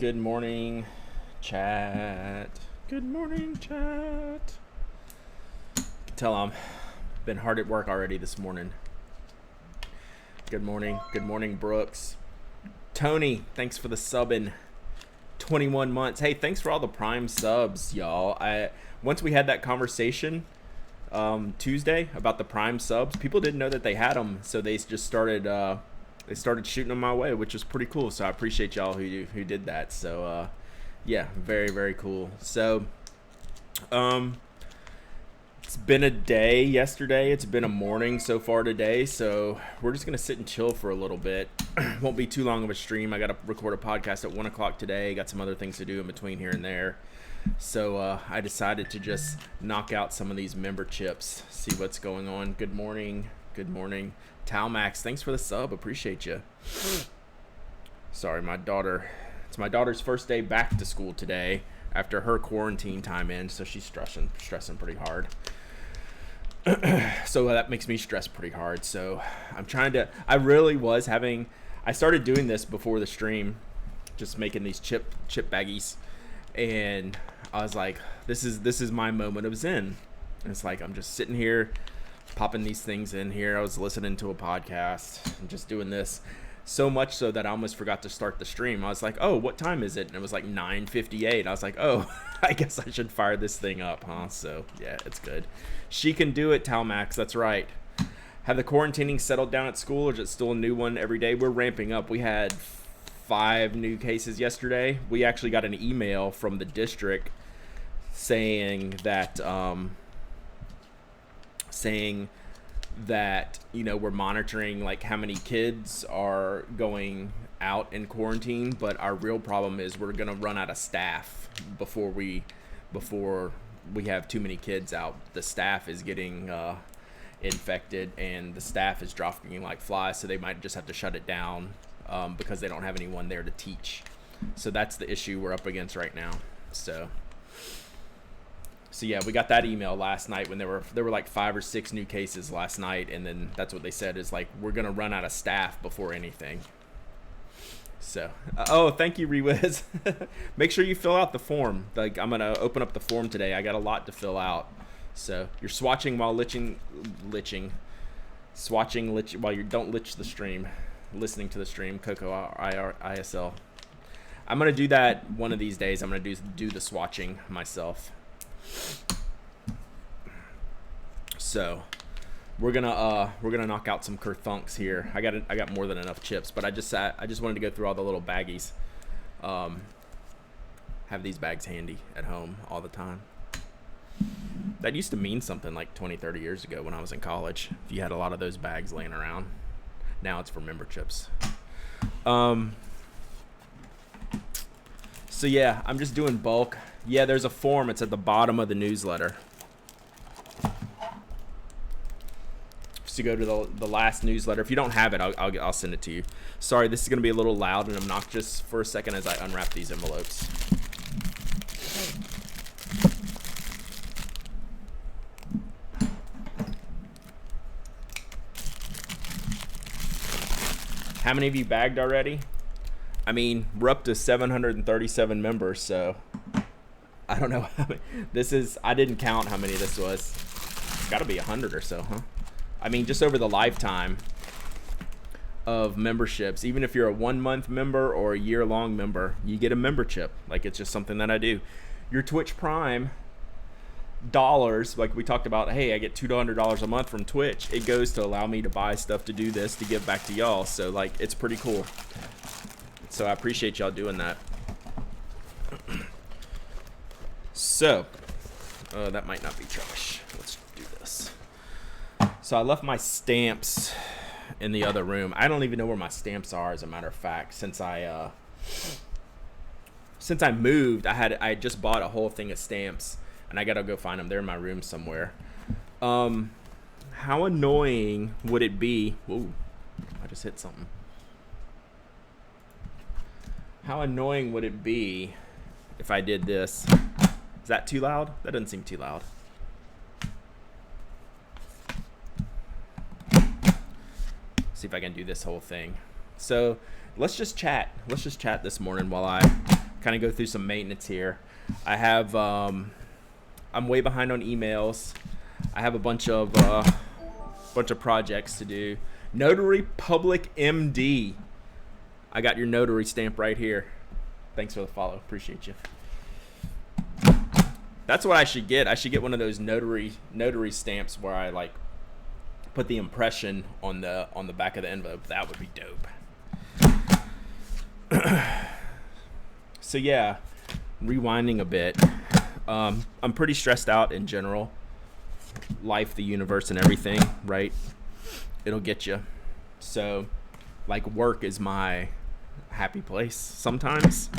Good morning, chat. Good morning, chat. You can tell I'm been hard at work already this morning. Good morning. Good morning, Brooks. Tony, thanks for the subbing. 21 months. Hey, thanks for all the Prime subs, y'all. Once we had that conversation Tuesday about the Prime subs, people didn't know that they had them, so they just started shooting them my way, which was pretty cool. So I appreciate y'all who did that. So yeah, very, very cool. So it's been a day yesterday. It's been a morning so far today. So we're just going to sit and chill for a little bit. Won't be too long of a stream. I got to record a podcast at 1 o'clock today. Got some other things to do in between here and there. So I decided to just knock out some of these memberships, see what's going on. Good morning. Good morning. Talmax, thanks for the sub. Appreciate you. Sorry, it's my daughter's first day back to school today after her quarantine time ends, so she's stressing pretty hard. So that makes me stress pretty hard. So I started doing this before the stream, just making these chip baggies, and I was like, this is my moment of zen. And it's like I'm just sitting here popping these things in here. I was listening to a podcast and just doing this, so much so that I almost forgot to start the stream. I was like, oh, what time is it? And it was like 9:58. I was like, oh, I guess I should fire this thing up, huh? So yeah, it's good. She can do it, Talmax. That's right. Have the quarantining settled down at school, or is it still a new one every day? We're ramping up. We had 5 new cases yesterday. We actually got an email from the district saying that we're monitoring like how many kids are going out in quarantine, but our real problem is we're gonna run out of staff before we have too many kids out. The staff is getting infected, and the staff is dropping like flies, so they might just have to shut it down because they don't have anyone there to teach. So that's the issue we're up against right now. So yeah, we got that email last night when there were like 5 or 6 new cases last night, and then that's what they said is like we're gonna run out of staff before anything. So thank you, Rewiz. Make sure you fill out the form. Like I'm gonna open up the form today. I got a lot to fill out. So you're swatching while while you don't lich the stream, listening to the stream. Coco ISL. I'm gonna do that one of these days. I'm gonna do the swatching myself. So we're gonna knock out some kerthunks here. I got more than enough chips, but I just wanted to go through all the little baggies. Have these bags handy at home all the time. That used to mean something like 20-30 years ago when I was in college, if you had a lot of those bags laying around. Now it's for memberships. So yeah, I'm just doing bulk. Yeah, there's a form. It's at the bottom of the newsletter. Just to go to the last newsletter. If you don't have it, I'll send it to you. Sorry, this is going to be a little loud and obnoxious for a second as I unwrap these envelopes. How many of you bagged already? I mean, we're up to 737 members, so I don't know how many. I didn't count how many this was. It's got to be 100 or so, huh? I mean, just over the lifetime of memberships, even if you're a 1-month member or a year-long member, you get a membership. Like, it's just something that I do. Your Twitch Prime dollars, like we talked about, hey, I get $200 a month from Twitch. It goes to allow me to buy stuff to do this, to give back to y'all. So, like, it's pretty cool. So I appreciate y'all doing that. So, that might not be trash. Let's do this. So I left my stamps in the other room. I don't even know where my stamps are, as a matter of fact. Since I moved, I just bought a whole thing of stamps, and I gotta go find them. They're in my room somewhere. How annoying would it be? Whoa, I just hit something. How annoying would it be if I did this? Is that too loud? That doesn't seem too loud. See if I can do this whole thing. So let's just chat. Let's just chat this morning while I kind of go through some maintenance here. I have I'm way behind on emails. I have a bunch of projects to do. Notary Public MD. I got your notary stamp right here. Thanks for the follow. Appreciate you. That's what I should get. I should get one of those notary stamps where I like put the impression on the back of the envelope. That would be dope. So yeah, rewinding a bit. I'm pretty stressed out in general. Life, the universe, and everything, right? It'll get you. So, like, work is my happy place sometimes.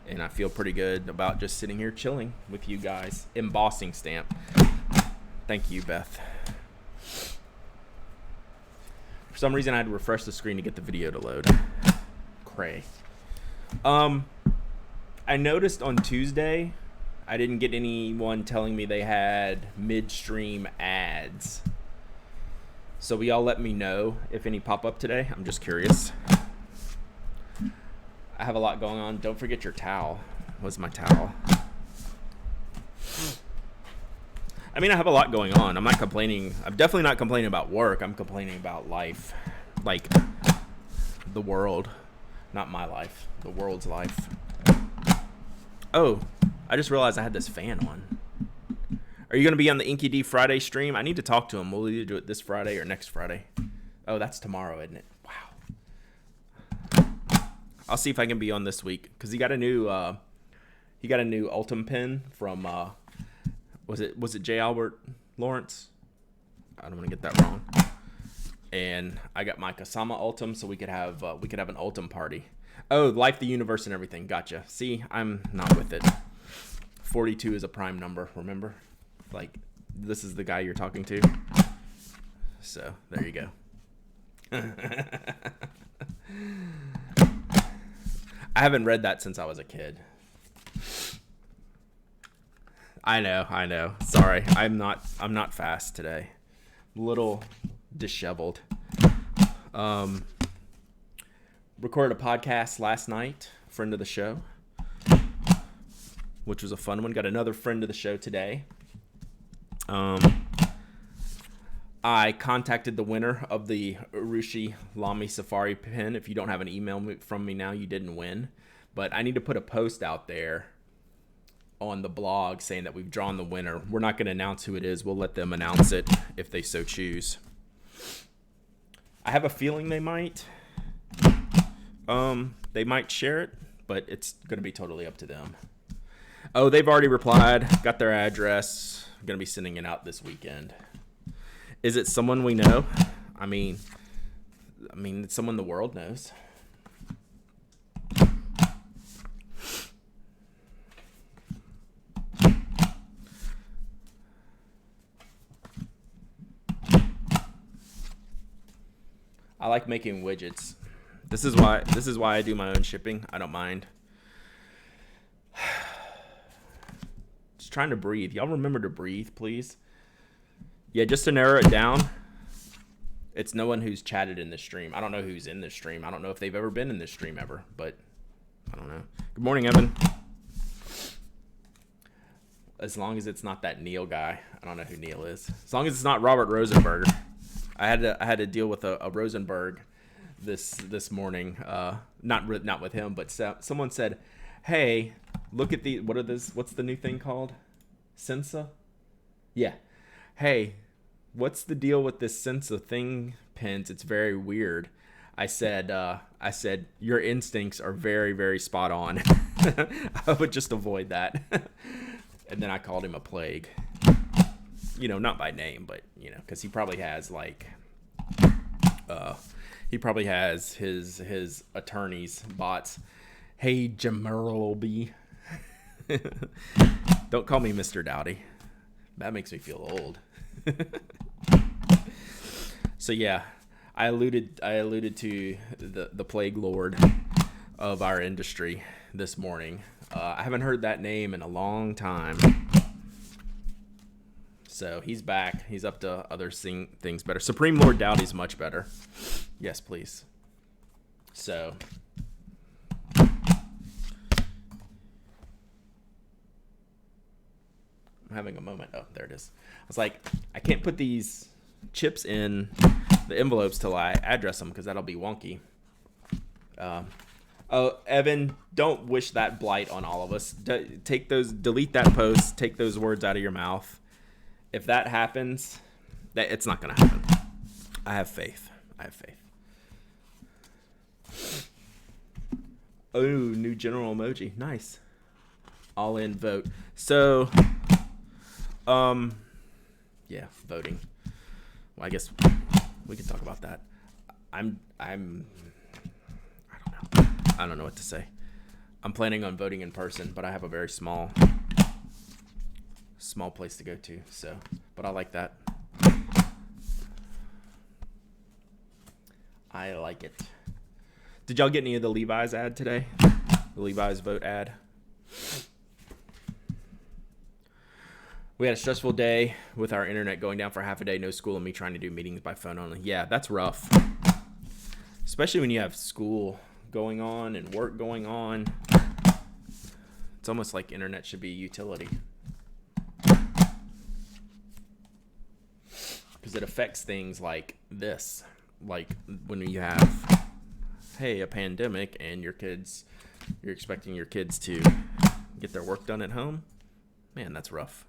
And I feel pretty good about just sitting here chilling with you guys. Embossing stamp. Thank you, Beth. For some reason, I had to refresh the screen to get the video to load. Cray. I noticed on Tuesday, I didn't get anyone telling me they had midstream ads. So will y'all let me know if any pop up today? I'm just curious. I have a lot going on. Don't forget your towel. What's my towel? I mean, I have a lot going on. I'm not complaining. I'm definitely not complaining about work. I'm complaining about life. Like, the world. Not my life. The world's life. Oh, I just realized I had this fan on. Are you going to be on the Inky D Friday stream? I need to talk to him. We'll either do it this Friday or next Friday. Oh, that's tomorrow, isn't it? Wow. I'll see if I can be on this week because he got a new Ultim pen from was it J. Albert Lawrence? I don't want to get that wrong. And I got my Kasama Ultim, so we could have an Ultim party. Oh, life, the universe, and everything. Gotcha. See, I'm not with it. 42 is a prime number, remember? Like, this is the guy you're talking to. So, there you go. I haven't read that since I was a kid. I know. Sorry, I'm not fast today. A little disheveled. Recorded a podcast last night, friend of the show, which was a fun one. Got another friend of the show today. I contacted the winner of the Urushi Lamy Safari pen. If you don't have an email from me now, you didn't win. But I need to put a post out there on the blog saying that we've drawn the winner. We're not going to announce who it is. We'll let them announce it if they so choose. I have a feeling they might. They might share it, but it's going to be totally up to them. Oh, they've already replied. Got their address. I'm going to be sending it out this weekend. Is it someone we know? I mean, it's someone the world knows. I like making widgets. This is why I do my own shipping. I don't mind. Just trying to breathe. Y'all remember to breathe, please. Yeah, just to narrow it down, it's no one who's chatted in this stream. I don't know who's in this stream. I don't know if they've ever been in this stream ever, but I don't know. Good morning, Evan. As long as it's not that Neil guy. I don't know who Neil is. As long as it's not Robert Rosenberger. I had to deal with a Rosenberg this morning. Not with him, but someone said, "Hey, look at what's the new thing called? Sensa?" Yeah. Hey, what's the deal with this Sensa thing pins? It's very weird. I said, your instincts are very, very spot on. I would just avoid that. And then I called him a plague. You know, not by name, but, you know, because he probably has, like, his attorney's bots. Hey, Jamerlby. Don't call me Mr. Dowdy. That makes me feel old. So yeah, I alluded to the plague lord of our industry this morning. I haven't heard that name in a long time. So he's back. He's up to other things better. Supreme Lord Dowdy's much better. Yes, please. So I'm having a moment. Oh, there it is. I was like, I can't put these chips in the envelopes till I address them because that'll be wonky. Oh, Evan, don't wish that blight on all of us. Delete that post. Take those words out of your mouth. If that happens, it's not going to happen. I have faith. Oh, new general emoji. Nice. All in vote. So, yeah, voting. Well, I guess we can talk about that. I don't know what to say. I'm planning on voting in person, but I have a very small place to go to. So, but I like that. I like it. Did y'all get any of the Levi's ad today? The Levi's vote ad. We had a stressful day with our internet going down for half a day, no school, and me trying to do meetings by phone only. Yeah, that's rough. Especially when you have school going on and work going on. It's almost like internet should be a utility. Because it affects things like this. Like when you have, hey, a pandemic and you're expecting your kids to get their work done at home. Man, that's rough.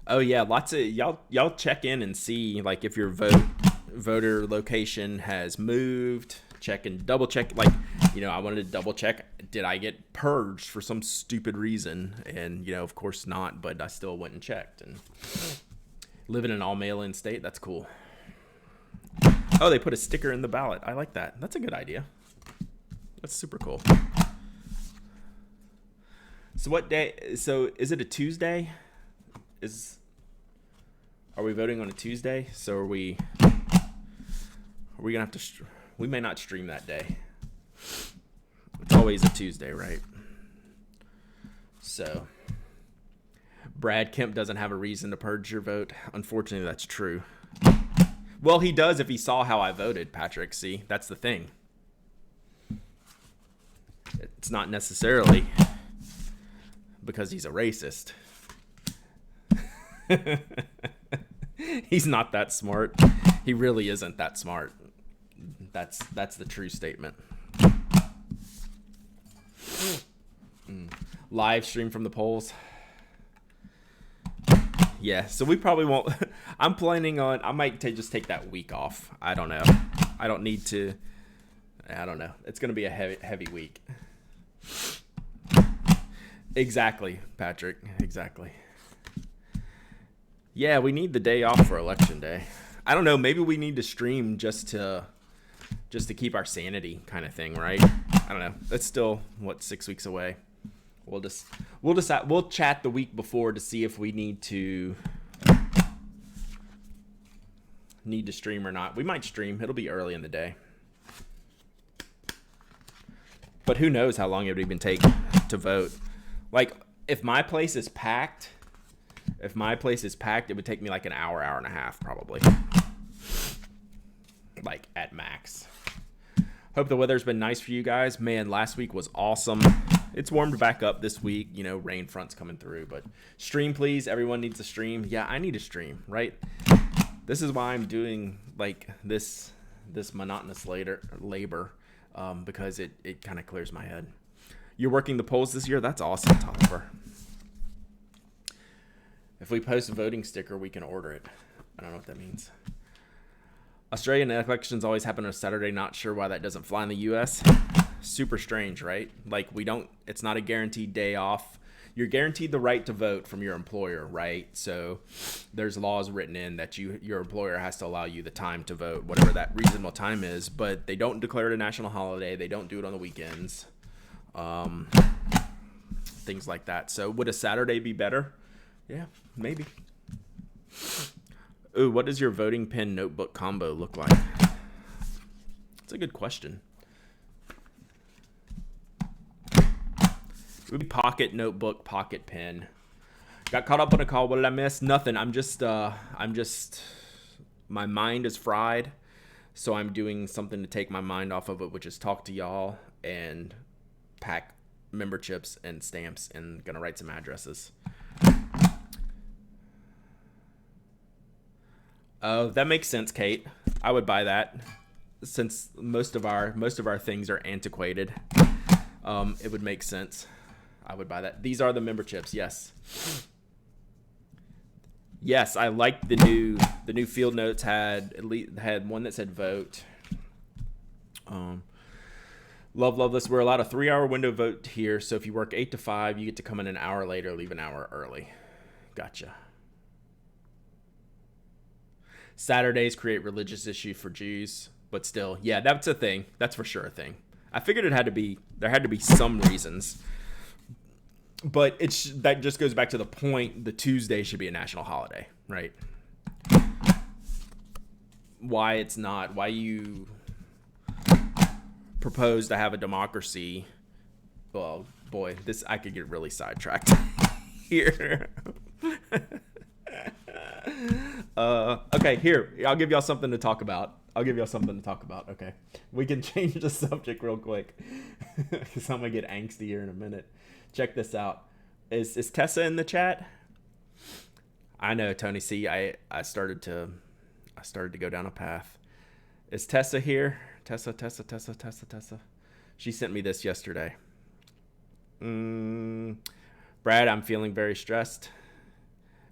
Oh yeah, lots of y'all check in and see like if your voter location has moved. Check and double check. Like, I wanted to double check. Did I get purged for some stupid reason? And of course not. But I still went and checked. And living in an all mail-in state, that's cool. Oh, they put a sticker in the ballot. I like that. That's a good idea. That's super cool. So what day? So is it a Tuesday? Are we voting on a Tuesday? So are we gonna have to? We may not stream that day. It's always a Tuesday, right? So Brad Kemp doesn't have a reason to purge your vote. Unfortunately, that's true. Well, he does if he saw how I voted, Patrick. See, that's the thing. It's not necessarily because he's a racist. He's not that smart. He really isn't that smart. That's the true statement. Live stream from the polls. Yeah, so we probably won't. I'm planning on. I might just take that week off. I don't know. I don't need to. I don't know. It's gonna be a heavy week. Exactly, Patrick. Exactly. Yeah, we need the day off for election day. I don't know. Maybe we need to stream just to keep our sanity, kind of thing, right? I don't know. That's still 6 weeks away. We'll chat the week before to see if we need to stream or not. We might stream. It'll be early in the day. But who knows how long it would even take to vote. Like, if my place is packed, it would take me like an hour and a half probably. Like, at max. Hope the weather's been nice for you guys. Man, last week was awesome. It's warmed back up this week. Rain fronts coming through. But stream, please. Everyone needs a stream. Yeah, I need a stream, right? This is why I'm doing, like, this monotonous labor. Because it kind of clears my head. You're working the polls this year? That's awesome, Tolliver. If we post a voting sticker, we can order it. I don't know what that means. Australian elections always happen on a Saturday. Not sure why that doesn't fly in the U.S. Super strange, right? Like, it's not a guaranteed day off. You're guaranteed the right to vote from your employer, right? So there's laws written in that your employer has to allow you the time to vote, whatever that reasonable time is. But they don't declare it a national holiday. They don't do it on the weekends. Things like that. So would a Saturday be better? Yeah, maybe. Ooh, what does your voting pen notebook combo look like? That's a good question. It would be pocket notebook, pocket pen. Got caught up on a call. What did I miss? Nothing. I'm just, my mind is fried. So I'm doing something to take my mind off of it, which is talk to y'all and pack member chips and stamps and gonna write some addresses. Oh, that makes sense, Kate. I would buy that since most of our things are antiquated. It would make sense. I would buy that. These are the member chips. Yes. Yes, I like the new field notes had one that said vote. Love this. We're allowed a 3-hour window vote here, so if you work 8 to 5, you get to come in an hour later, leave an hour early. Gotcha. Saturdays create religious issue for Jews, but still, yeah, that's a thing. That's for sure a thing. I figured there had to be some reasons, but that just goes back to the point. The Tuesday should be a national holiday, right? Why it's not? Why you propose to have a democracy? Well, boy, I could get really sidetracked here. Okay, here, I'll give y'all something to talk about. Okay, we can change the subject real quick because I'm gonna get angsty here in a minute. Check this out. Is Tessa in the chat? I know, Tony. See, I started to go down a path. Is Tessa here? Tessa. She sent me this yesterday. Brad, I'm feeling very stressed.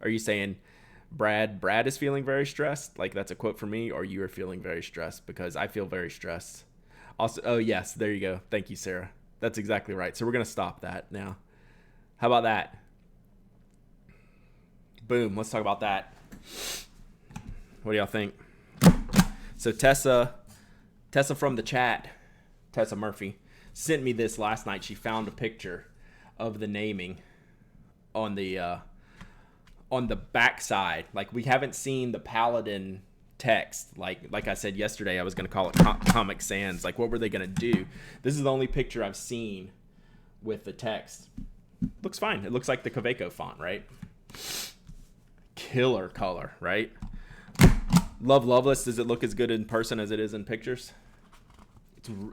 Are you saying Brad is feeling very stressed? Like that's a quote from me, or you are feeling very stressed? Because I feel very stressed. Also, oh yes, there you go. Thank you, Sarah. That's exactly right. So we're going to stop that now. How about that? Boom. Let's talk about that. What do y'all think? So Tessa from the chat, Tessa Murphy, sent me this last night. She found a picture of the naming on the back side. Like, we haven't seen the Paladin text. Like I said yesterday, I was going to call it Comic Sans. Like, what were they going to do? This is the only picture I've seen with the text. Looks fine. It looks like the Kaweco font, right? Killer color, right? Love Loveless. Does it look as good in person as it is in pictures?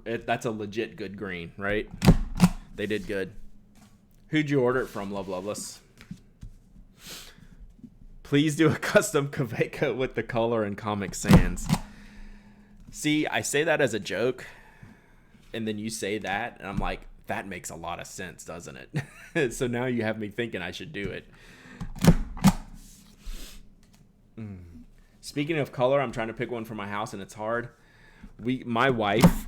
That's a legit good green, right? They did good. Who'd you order it from, Love Loveless? Please do a custom Kaweco with the color and Comic Sans. See, I say that as a joke, and then you say that, and I'm like, that makes a lot of sense, doesn't it? So now you have me thinking I should do it. Speaking of color, I'm trying to pick one for my house, and it's hard. My wife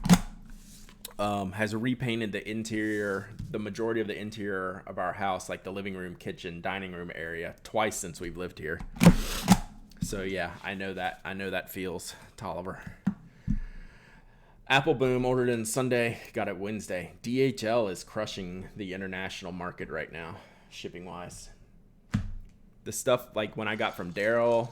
has repainted the majority of the interior of our house, like the living room, kitchen, dining room area, twice since we've lived here. So yeah, I know that feels, Tolliver. Apple Boom ordered in Sunday, got it Wednesday. DHL is crushing the international market right now, shipping wise. The stuff like when I got from Daryl.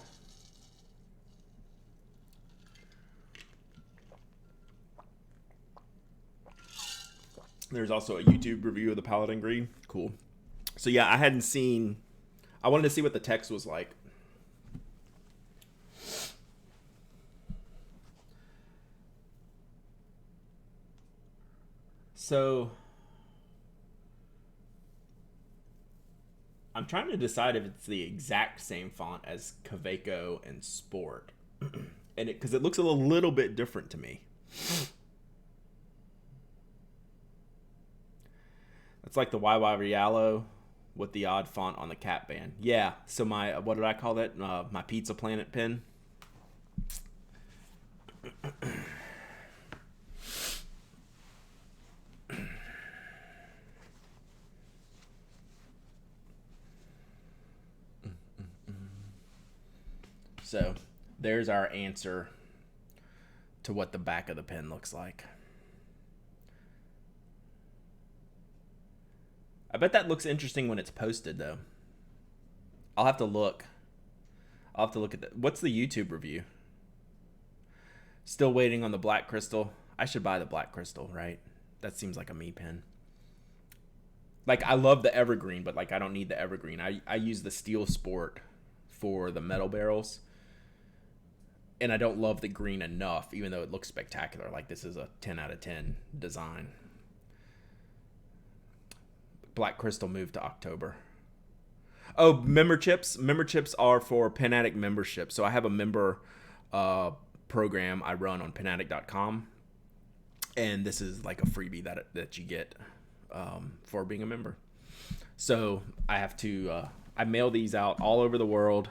There's also a YouTube review of the Paladin Green. Cool. So yeah, I wanted to see what the text was like. So I'm trying to decide if it's the exact same font as Kaweco and Sport. And because it looks a little bit different to me. It's like the YY Rialo with the odd font on the cap band. Yeah, so what did I call that? My Pizza Planet pen. So there's our answer to what the back of the pen looks like. I bet that looks interesting when it's posted, though. I'll have to look. At that. What's the YouTube review? Still waiting on the Black Crystal. I should buy the Black Crystal, right? That seems like a me pen. Like, I love the Evergreen, but like I don't need the Evergreen. I use the Steel Sport for the metal barrels. And I don't love the green enough, even though it looks spectacular. Like, this is a 10 out of 10 design. Black Crystal moved to October. Oh, member chips. Member chips are for Pen Addict membership. So I have a member program I run on penaddict.com, and this is like a freebie that you get for being a member. So I have to I mail these out all over the world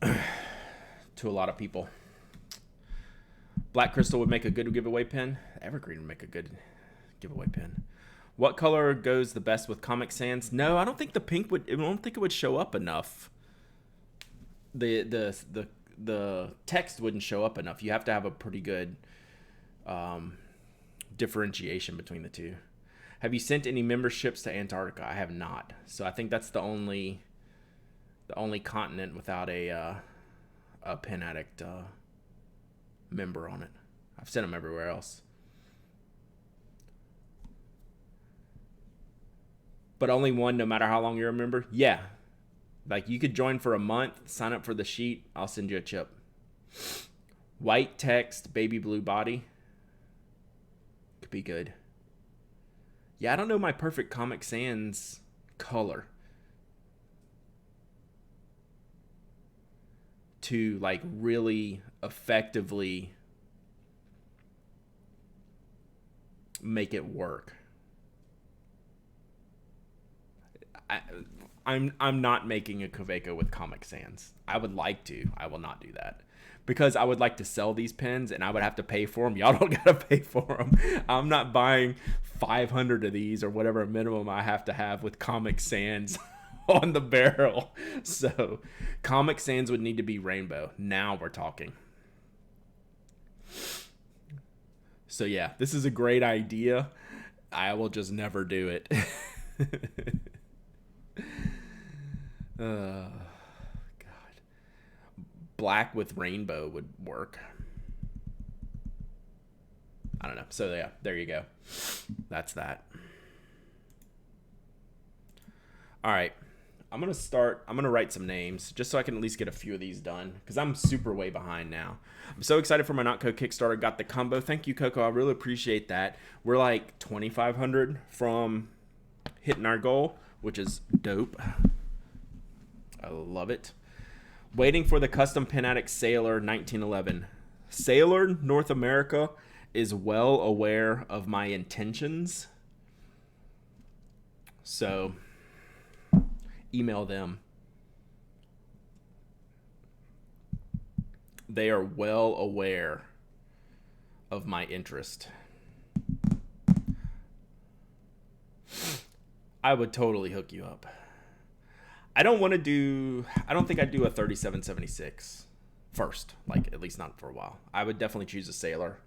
to a lot of people. Black Crystal would make a good giveaway pen. Evergreen would make a good giveaway pen. What color goes the best with Comic Sans? No, I don't think the pink would. I don't think it would show up enough. The text wouldn't show up enough. You have to have a pretty good differentiation between the two. Have you sent any memberships to Antarctica? I have not. So I think that's the only continent without a Pen Addict member on it. I've sent them everywhere else. But only one, no matter how long you're a member? Yeah. Like, you could join for a month, sign up for the sheet, I'll send you a chip. White text, baby blue body. Could be good. Yeah, I don't know my perfect Comic Sans color to, like, really effectively make it work. I'm not making a Kaweco with Comic Sans. I would like to. I will not do that. Because I would like to sell these pens and I would have to pay for them. Y'all don't got to pay for them. I'm not buying 500 of these or whatever minimum I have to have with Comic Sans on the barrel. So Comic Sans would need to be rainbow. Now we're talking. So yeah, this is a great idea. I will just never do it. God. Black with rainbow would work. I don't know. So yeah, there you go. That's that. All right. I'm going to write some names just so I can at least get a few of these done because I'm super way behind now. I'm so excited for my Notco Kickstarter. Got the combo. Thank you, Coco. I really appreciate that. We're like 2,500 from hitting our goal, which is dope. I love it. Waiting for the custom Pen Addict Sailor 1911. Sailor North America is well aware of my intentions. So email them. They are well aware of my interest. I would totally hook you up. I don't think I'd do a 3776 first, like at least not for a while. I would definitely choose a Sailor.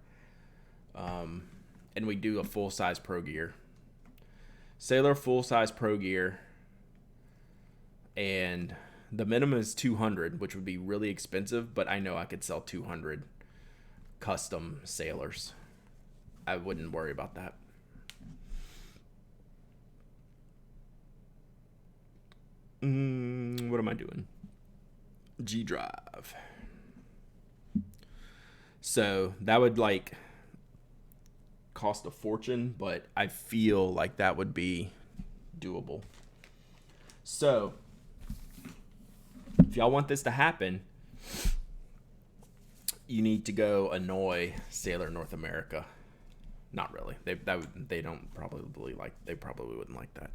And we do a full-size Pro Gear. Sailor full-size Pro Gear. And the minimum is 200, which would be really expensive, but I know I could sell 200 custom Sailors. I wouldn't worry about that. What am I doing? G Drive. So that would like cost a fortune, but I feel like that would be doable. So if y'all want this to happen, you need to go annoy Sailor North America. Not really. They probably wouldn't like that.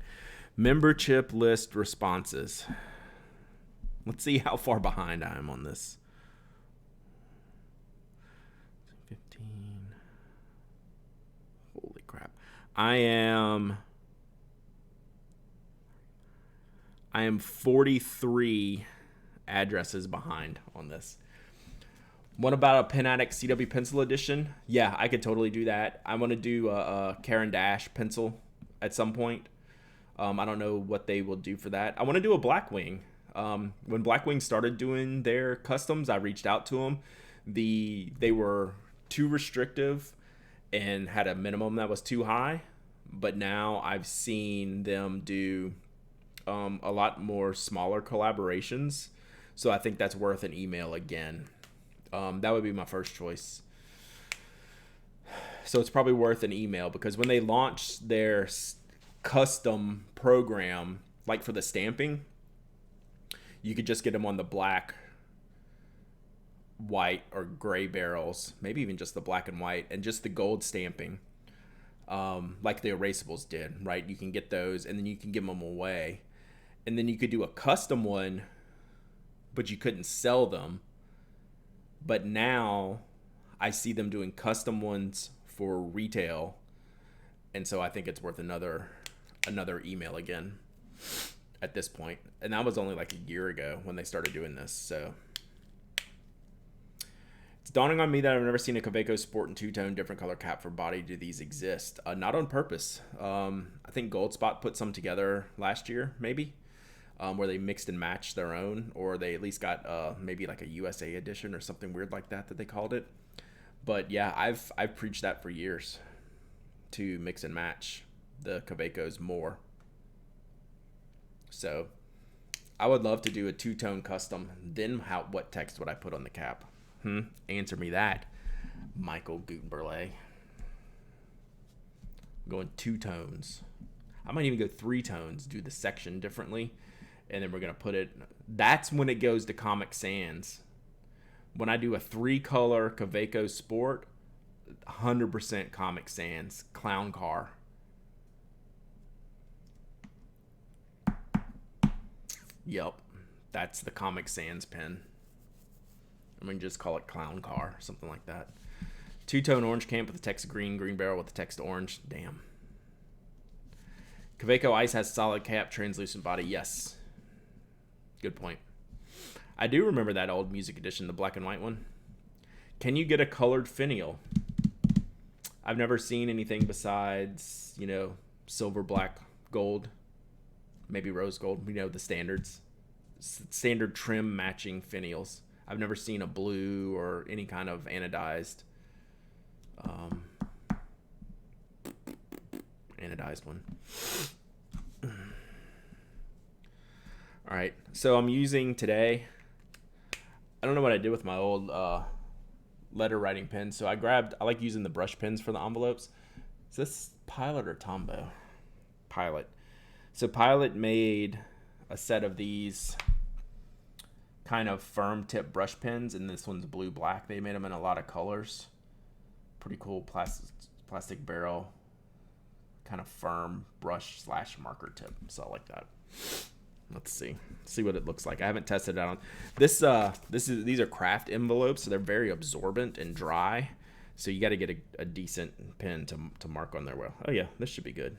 Member chip list responses. Let's see how far behind I am on this. 15. Holy crap. I am 43 addresses behind on this. What about a Pen Addict CW Pencil Edition? Yeah, I could totally do that. I want to do a Karen Dash pencil at some point. I don't know what they will do for that. I want to do a Blackwing. When Blackwing started doing their customs, I reached out to them. They were too restrictive and had a minimum that was too high. But now I've seen them do a lot more smaller collaborations. So I think that's worth an email again. That would be my first choice. So it's probably worth an email because when they launched their custom program, like for the stamping, you could just get them on the black, white, or gray barrels, maybe even just the black and white, and just the gold stamping, like the erasables did, right? You can get those, and then you can give them away. And then you could do a custom one, but you couldn't sell them. But now I see them doing custom ones for retail, and so I think it's worth another email again at this point. And that was only like a year ago when they started doing this. So it's dawning on me that I've never seen a Kaweco Sport and two-tone different color cap for body. Do these exist? Not on purpose. I think Goldspot put some together last year, maybe, where they mixed and matched their own, or they at least got maybe like a USA edition or something weird like that they called it. But yeah, I've preached that for years, to mix and match the Kawecos more. So I would love to do a two-tone custom. Then what text would I put on the cap? Answer me that, Michael Gutenberle. Going two tones. I might even go three tones, do the section differently, and then we're going to put it. That's when it goes to Comic Sans. When I do a 3-color Kaweco Sport, 100% Comic Sans, clown car. Yep, that's the Comic Sans pen. I mean, just call it clown car, something like that. Two-tone orange camp with the text green, green barrel with the text orange. Damn. Kaweco Ice has solid cap, translucent body. Yes. Good point. I do remember that old music edition, the black and white one. Can you get a colored finial? I've never seen anything besides, silver, black, gold, maybe rose gold. The standards. Standard trim matching finials. I've never seen a blue or any kind of anodized one. All right, so I'm using today, I don't know what I did with my old letter writing pen, so I like using the brush pens for the envelopes. Is this Pilot or Tombow? Pilot. So Pilot made a set of these kind of firm tip brush pens, and this one's blue black. They made them in a lot of colors. Pretty cool plastic barrel, kind of firm brush / marker tip. So I like that. Let's see what it looks like. I haven't tested it out on this. These are craft envelopes, so they're very absorbent and dry. So you got to get a decent pen to mark on there well. Oh yeah, this should be good.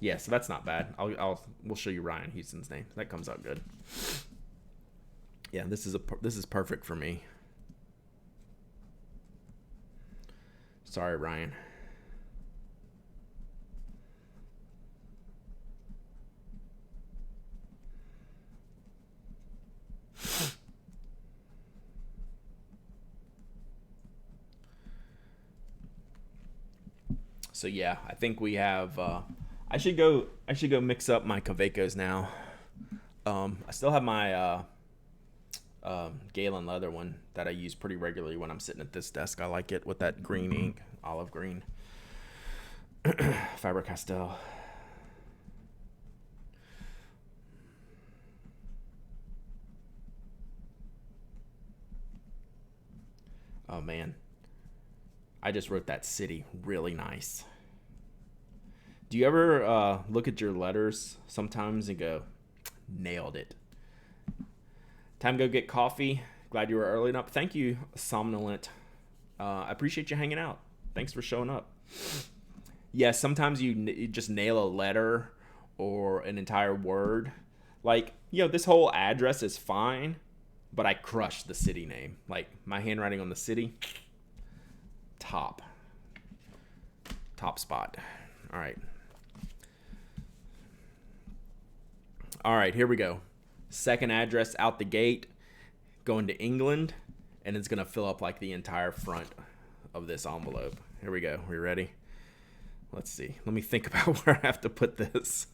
Yeah, so that's not bad. We'll show you Ryan Houston's name. That comes out good. Yeah, this is perfect for me. Sorry, Ryan. So yeah, I think we have. I should go mix up my Kawecos now. I still have my Galen leather one that I use pretty regularly when I'm sitting at this desk. I like it with that green ink, olive green. Faber-Castell. Oh man, I just wrote that city really nice. Do you ever look at your letters sometimes and go, nailed it? Time to go get coffee. Glad you were early enough. Thank you, Somnolent. I appreciate you hanging out. Thanks for showing up. Yeah, sometimes you just nail a letter or an entire word. Like, this whole address is fine, but I crushed the city name. Like, my handwriting on the city, top spot. All right, here we go. Second address out the gate, going to England, and it's going to fill up like the entire front of this envelope. Here we go. We ready? Let's see. Let me think about where I have to put this.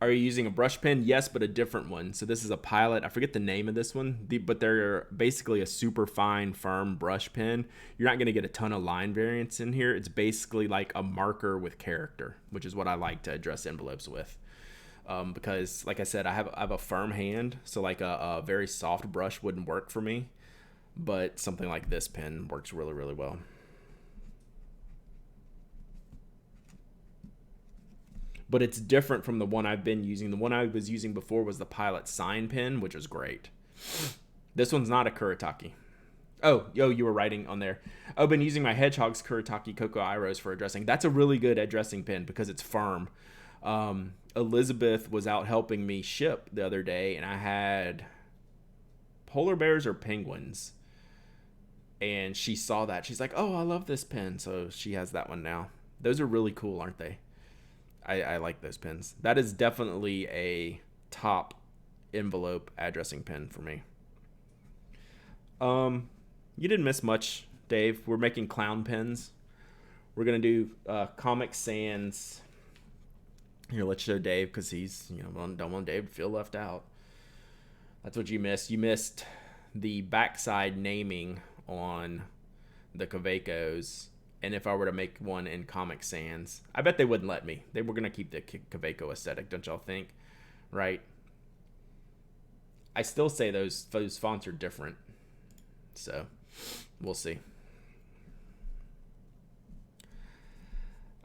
Are you using a brush pen? Yes, but a different one. So this is a Pilot. I forget the name of this one, but they're basically a super fine, firm brush pen. You're not going to get a ton of line variance in here. It's basically like a marker with character, which is what I like to address envelopes with. Because, like I said, I have a firm hand, so like a very soft brush wouldn't work for me. But something like this pen works really, really well. But it's different from the one I've been using. The one I was using before was the Pilot Sign pen, which was great. This one's not a Kuretake. Oh, you were writing on there. I've been using my Hedgehog's Kuretake Cocoa Iros for addressing. That's a really good addressing pen because it's firm. Elizabeth was out helping me ship the other day, and I had polar bears or penguins. And she saw that. She's like, oh, I love this pen. So she has that one now. Those are really cool, aren't they? I like those pens. That is definitely a top envelope addressing pen for me. You didn't miss much, Dave. We're making clown pens. We're gonna do Comic Sans. Here, let's show Dave because he's don't want Dave to feel left out. That's what you missed. You missed the backside naming on the Kavekos. And if I were to make one in Comic Sans, I bet they wouldn't let me. They were going to keep the Kaweco aesthetic, don't y'all think? Right? I still say those fonts are different. So, we'll see.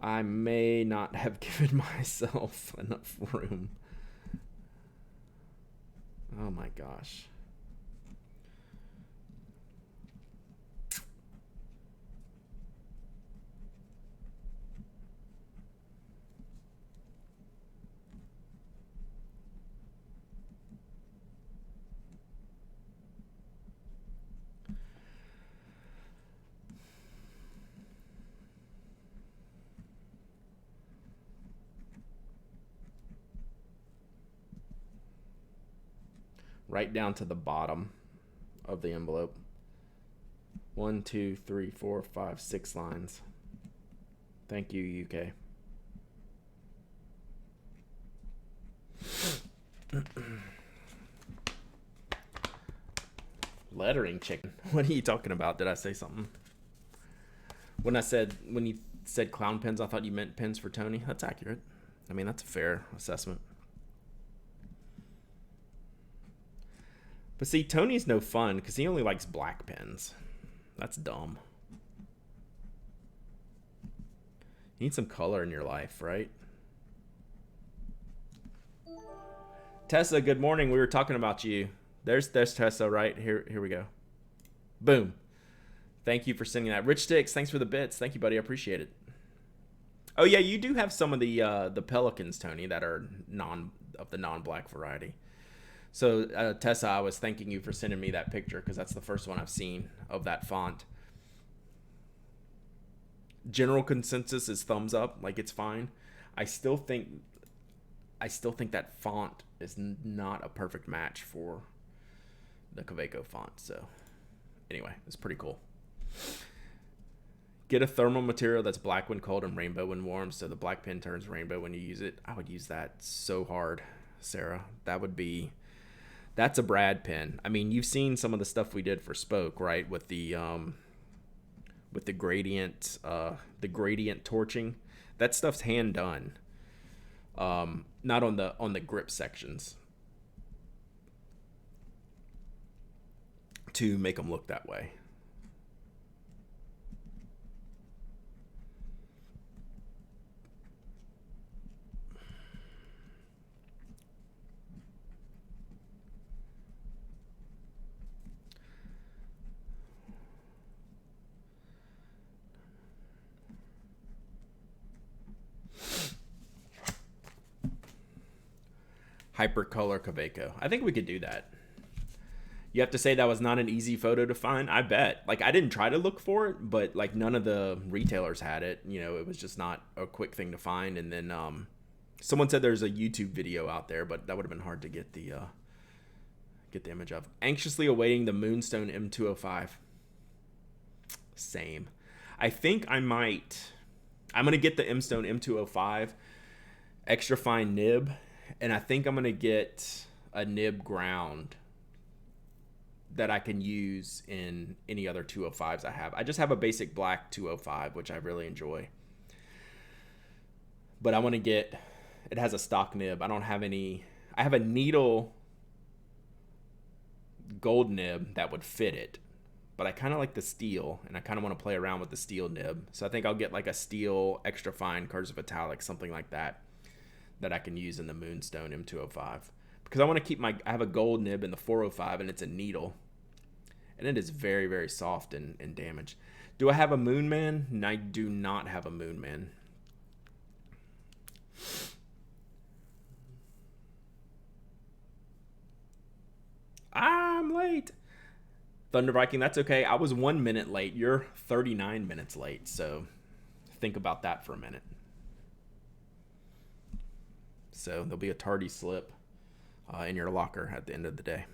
I may not have given myself enough room. Oh my gosh. Right down to the bottom of the envelope. 1, 2, 3, 4, 5, 6 lines. Thank you, UK. Lettering chicken. What are you talking about? Did I say something? When you said clown pens, I thought you meant pens for Tony. That's accurate. I mean, that's a fair assessment. But see, Tony's no fun because he only likes black pens. That's dumb. You need some color in your life, right? Tessa, good morning. We were talking about you. There's Tessa, right? Here we go. Boom. Thank you for sending that. Rich Sticks, thanks for the bits. Thank you, buddy. I appreciate it. Oh yeah, you do have some of the Pelicans, Tony, that are the non-black variety. So, Tessa, I was thanking you for sending me that picture because that's the first one I've seen of that font. General consensus is thumbs up, like it's fine. I still think that font is not a perfect match for the Kaweco font. So, anyway, it's pretty cool. Get a thermal material that's black when cold and rainbow when warm, so the black pen turns rainbow when you use it. I would use that so hard, Sarah. That's a Brad pen. I mean, you've seen some of the stuff we did for Spoke, right? With the gradient torching. That stuff's hand done. Not on the grip sections to make them look that way. Hypercolor Kaweco. I think we could do that. You have to say that was not an easy photo to find. I bet. Like, I didn't try to look for it, but like none of the retailers had it. It was just not a quick thing to find. And then someone said there's a YouTube video out there, but that would have been hard to get the image of. Anxiously awaiting the Moonstone M205. Same. I think I'm gonna get the Moonstone M205 extra fine nib And I think I'm going to get a nib ground that I can use in any other 205s I have. I just have a basic black 205, which I really enjoy. But I want to get, it has a stock nib. I don't have any, I have a needle gold nib that would fit it. But I kind of like the steel, and I kind of want to play around with the steel nib. So I think I'll get like a steel extra fine cursive italic, something like that I can use in the Moonstone M205. Because I want to keep I have a gold nib in the 405, and it's a needle. And it is very, very soft and damaged. Do I have a Moonman? I do not have a Moonman. I'm late. Thunder Viking, that's okay. I was 1 minute late. You're 39 minutes late, so think about that for a minute. So there'll be a tardy slip in your locker at the end of the day.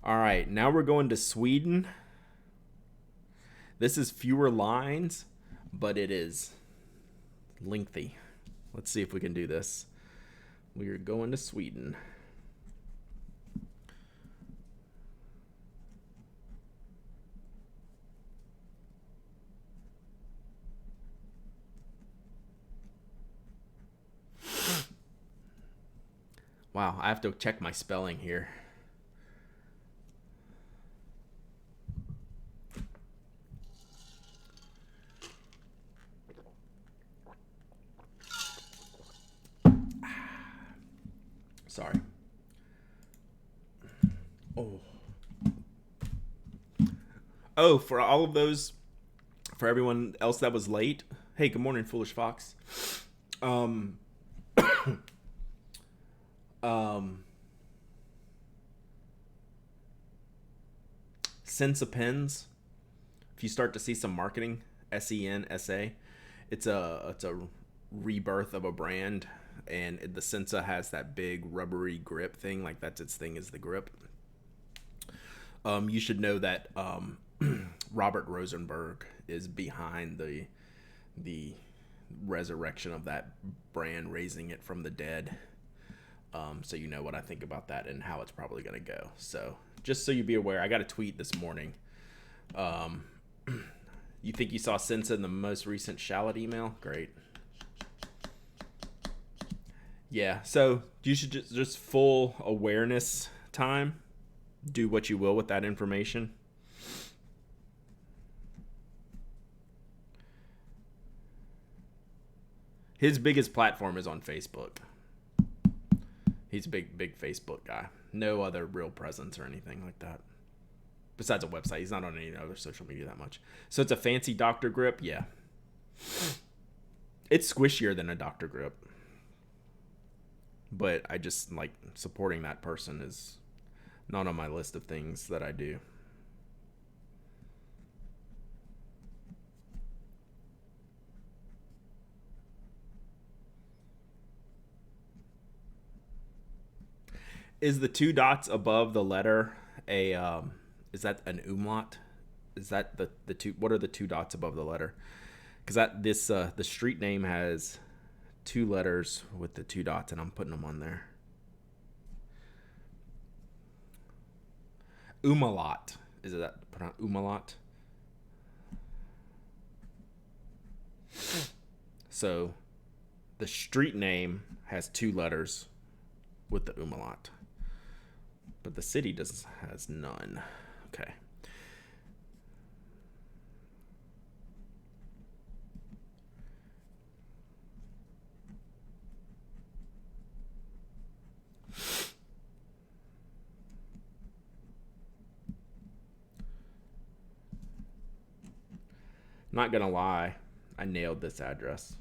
All right, now we're going to Sweden. This is fewer lines, but it is lengthy. Let's see if we can do this. We are going to Sweden. Wow, I have to check my spelling here. Sorry. Oh, for all of those, for everyone else that was late. Hey, good morning, Foolish Fox. Sensa Pens. If you start to see some marketing, SENSA, it's a rebirth of a brand, and the Sensa has that big rubbery grip thing, like that's its thing, is the grip. You should know that Robert Rosenberg is behind the resurrection of that brand, raising it from the dead. So you know what I think about that and how it's probably going to go. So just so you be aware, I got a tweet this morning. You think you saw Sensa in the most recent Shallot email? Great. Yeah, so you should just full awareness time. Do what you will with that information. His biggest platform is on Facebook. He's a big Facebook guy. No other real presence or anything like that. Besides a website. He's not on any other social media that much. So it's a fancy Dr. Grip? Yeah. It's squishier than a Dr. Grip. But I just like supporting that person is not on my list of things that I do. Is the two dots above the letter a is that an umlaut? Is that the two? What are the two dots above the letter? Because the street name has two letters with the two dots, and I'm putting them on there. Umlaut. Is it that pronounced umlaut? So the street name has two letters with the umlaut, but the city has none. Okay. Not gonna lie, I nailed this address.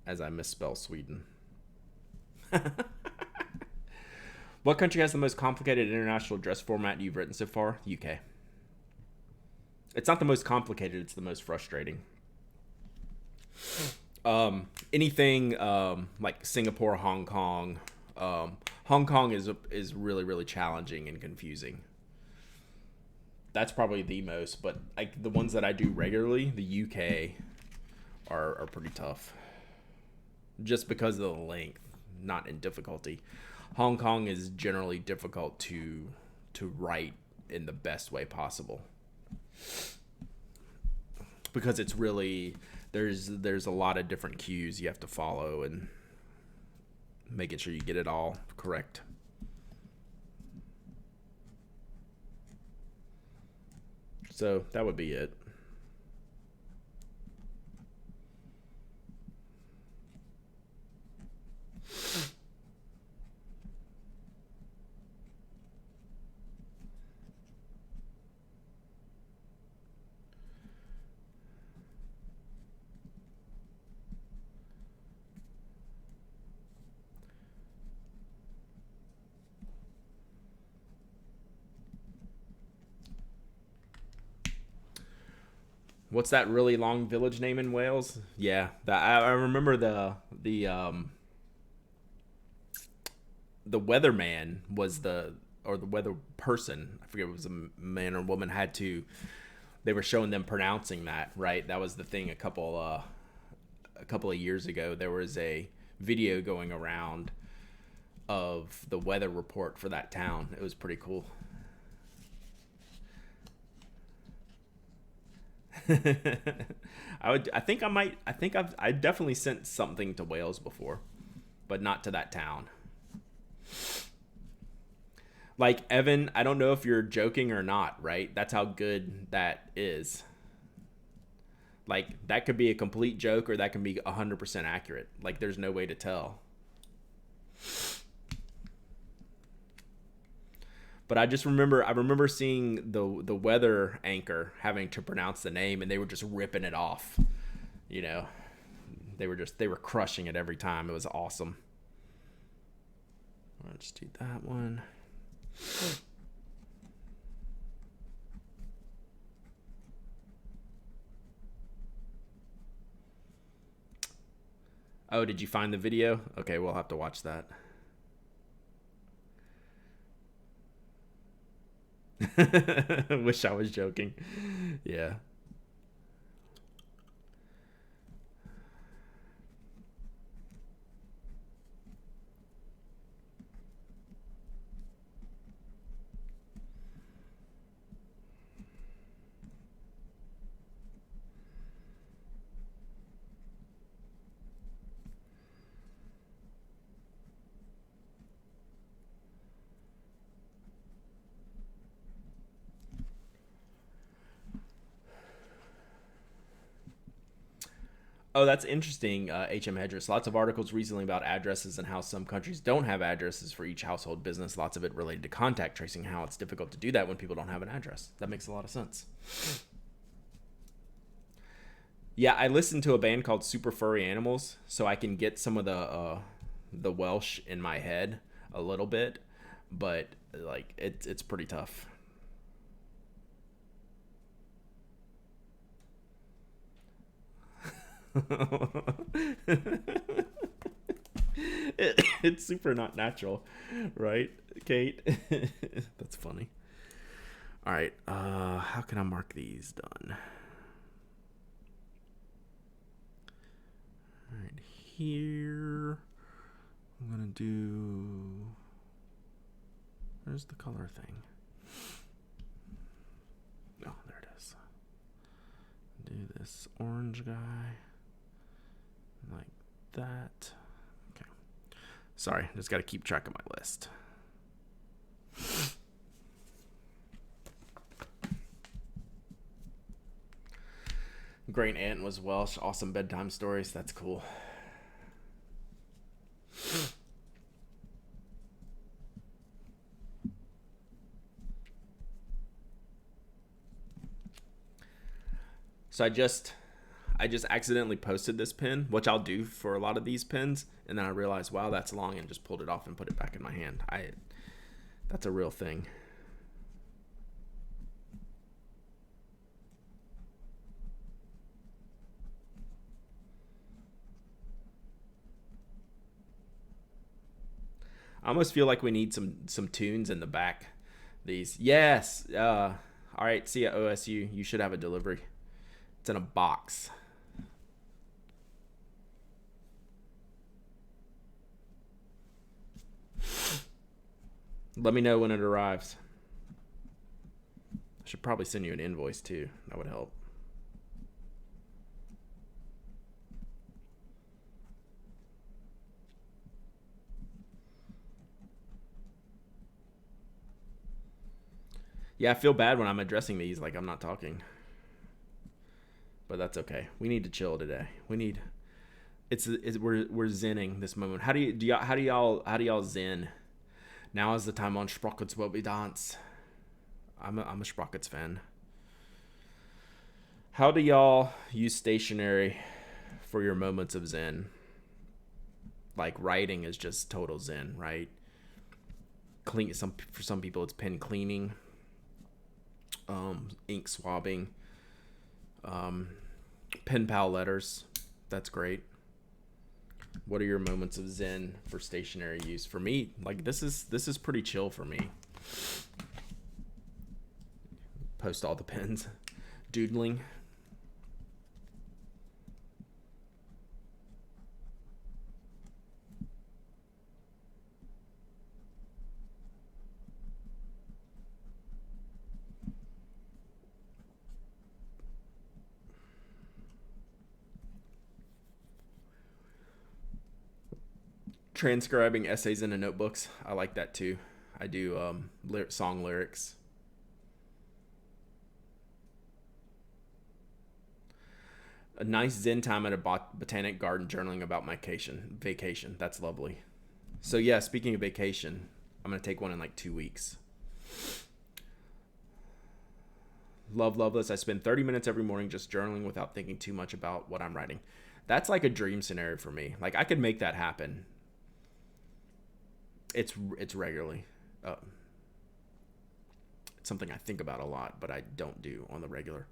As I misspell Sweden. What country has the most complicated international address format you've written so far? UK. It's not the most complicated, it's the most frustrating. Anything like Singapore, Hong Kong. Hong Kong is really, really challenging and confusing. That's probably the most, but like the ones that I do regularly, the UK are pretty tough. Just because of the length, not in difficulty. Hong Kong is generally difficult to write in the best way possible because it's really there's a lot of different cues you have to follow and making sure you get it all correct. So that would be it. What's that really long village name in Wales? Yeah, that I remember the weatherman was the or the weather person. I forget if it was a man or woman had to. They were showing them pronouncing that right. That was the thing. A couple of years ago, there was a video going around of the weather report for that town. It was pretty cool. I think I might. I definitely sent something to Wales before, but not to that town. Like Evan, I don't know if you're joking or not, right? That's how good that is. Like that could be a complete joke or that can be 100% accurate. Like there's no way to tell. But I remember seeing the weather anchor having to pronounce the name and they were just ripping it off. You know, they were crushing it every time. It was awesome. Let's do that one. Oh, did you find the video? Okay, we'll have to watch that. Wish I was joking. Yeah. Oh, that's interesting, HM Hedris. Lots of articles recently about addresses and how some countries don't have addresses for each household business. Lots of it related to contact tracing, how it's difficult to do that when people don't have an address. That makes a lot of sense. Yeah, I listened to a band called Super Furry Animals, so I can get some of the Welsh in my head a little bit, but like it's pretty tough. It's super not natural, right, Kate? That's funny. All right, how can I mark these done? All right, here I'm gonna do. Where's the color thing? Oh, there it is. Do this orange guy like that. Okay. Sorry, just got to keep track of my list. Great Aunt was Welsh. Awesome bedtime stories. That's cool. So I just accidentally posted this pin, which I'll do for a lot of these pins, and then I realized, wow, that's long, and just pulled it off and put it back in my hand. That's a real thing. I almost feel like we need some tunes in the back. These, yes, All right, see you at OSU. You should have a delivery. It's in a box. Let me know when it arrives. I should probably send you an invoice too. That would help. Yeah, I feel bad when I'm addressing these like I'm not talking. But that's okay. We need to chill today. We're zenning this moment. How do y'all zen? Now is the time on Sprockets will be dance. I'm a Sprockets fan. How do y'all use stationery for your moments of zen? Like writing is just total zen, right? For some people it's pen cleaning, ink swabbing, pen pal letters. That's great. What are your moments of zen for stationery use? For me, like this is pretty chill for me. Post all the pens. Doodling. Transcribing essays into notebooks. I like that too. I do song lyrics. A nice zen time at a botanic garden journaling about my vacation. That's lovely. So yeah, speaking of vacation, I'm going to take one in like 2 weeks. Loveless. I spend 30 minutes every morning just journaling without thinking too much about what I'm writing. That's like a dream scenario for me. Like I could make that happen. It's regularly. It's something I think about a lot, but I don't do on the regular.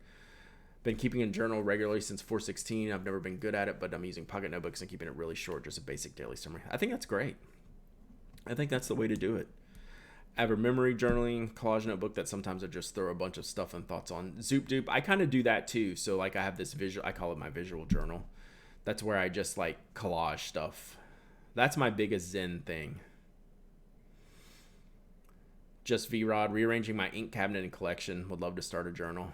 Been keeping a journal regularly since 416. I've never been good at it, but I'm using pocket notebooks and keeping it really short, just a basic daily summary. I think that's great. I think that's the way to do it. I have a memory journaling collage notebook that sometimes I just throw a bunch of stuff and thoughts on. Zoop Doop, I kind of do that too. So like I have this visual, I call it my visual journal. That's where I just like collage stuff. That's my biggest zen thing. Just V-Rod, rearranging my ink cabinet and collection. Would love to start a journal.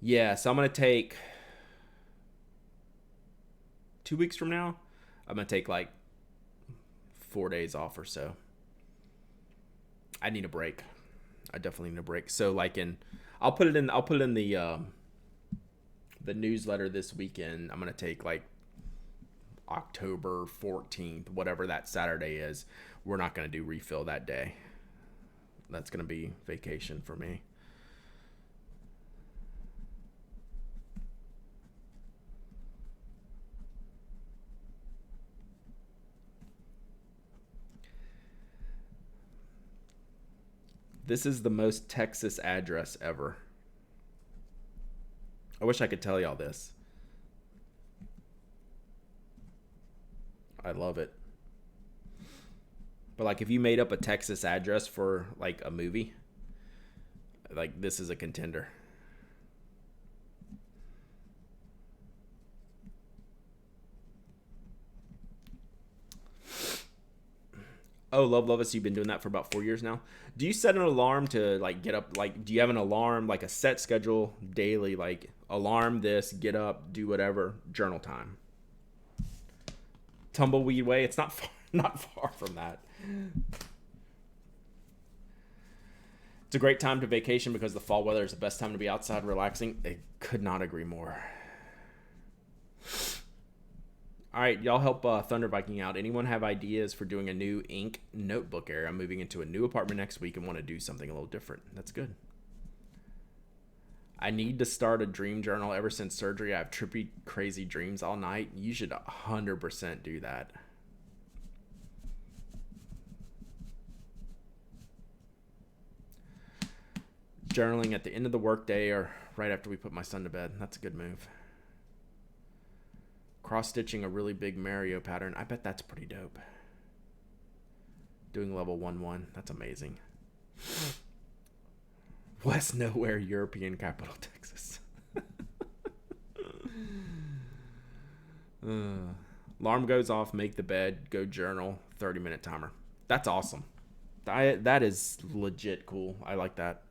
Yeah, so I'm going to take 2 weeks from now. I'm going to take like 4 days off or so. I need a break. I definitely need a break. So like I'll put it in the newsletter this weekend. I'm going to take like October 14th, whatever that Saturday is. We're not going to do refill that day. That's going to be vacation for me. This is the most Texas address ever. I wish I could tell y'all this. I love it. But like if you made up a Texas address for like a movie, like this is a contender. Oh, love us. You've been doing that for about 4 years now. Do you set an alarm to like get up? Like, do you have an alarm, like a set schedule daily, like alarm this, get up, do whatever, journal time? Tumbleweed way. It's not far from that. It's a great time to vacation because the fall weather is the best time to be outside relaxing. I could not agree more. All right, y'all help Thunder Viking out. Anyone have ideas for doing a new ink notebook area? I'm moving into a new apartment next week and want to do something a little different. That's good. I need to start a dream journal. Ever since surgery, I have trippy, crazy dreams all night. You should 100% do that. Journaling at the end of the workday or right after we put my son to bed. That's a good move. Cross-stitching a really big Mario pattern. I bet that's pretty dope. Doing level 1-1. That's amazing. West Nowhere, European capital, Texas. Alarm goes off, make the bed, go journal, 30-minute timer. That's awesome. That is legit cool. I like that.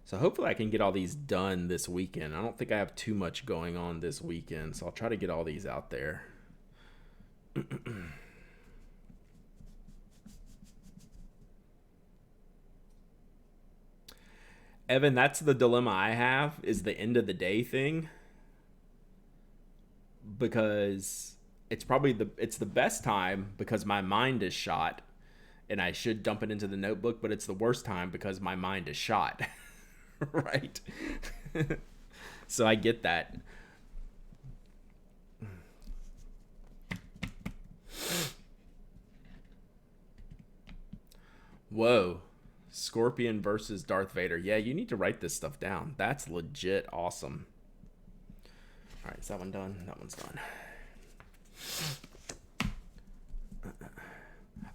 So hopefully I can get all these done this weekend. I don't think I have too much going on this weekend, so I'll try to get all these out there. Evan, that's the dilemma I have, is the end of the day thing, because it's the best time because my mind is shot and I should dump it into the notebook, but it's the worst time because my mind is shot. Right? So I get that. Whoa. Scorpion versus Darth Vader. Yeah, you need to write this stuff down. That's legit awesome. All right, is that one done? That one's done.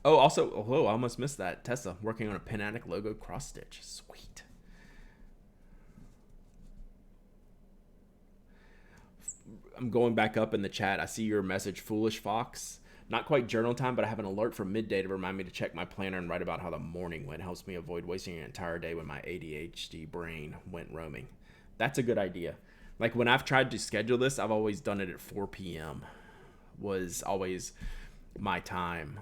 Oh, also, I almost missed that. Tessa working on a Pen Addict logo cross stitch. Sweet. I'm going back up in the chat. I see your message, Foolish Fox. Not quite journal time, but I have an alert from midday to remind me to check my planner and write about how the morning went. Helps me avoid wasting an entire day when my ADHD brain went roaming. That's a good idea. Like when I've tried to schedule this, I've always done it at 4 p.m. was always my time.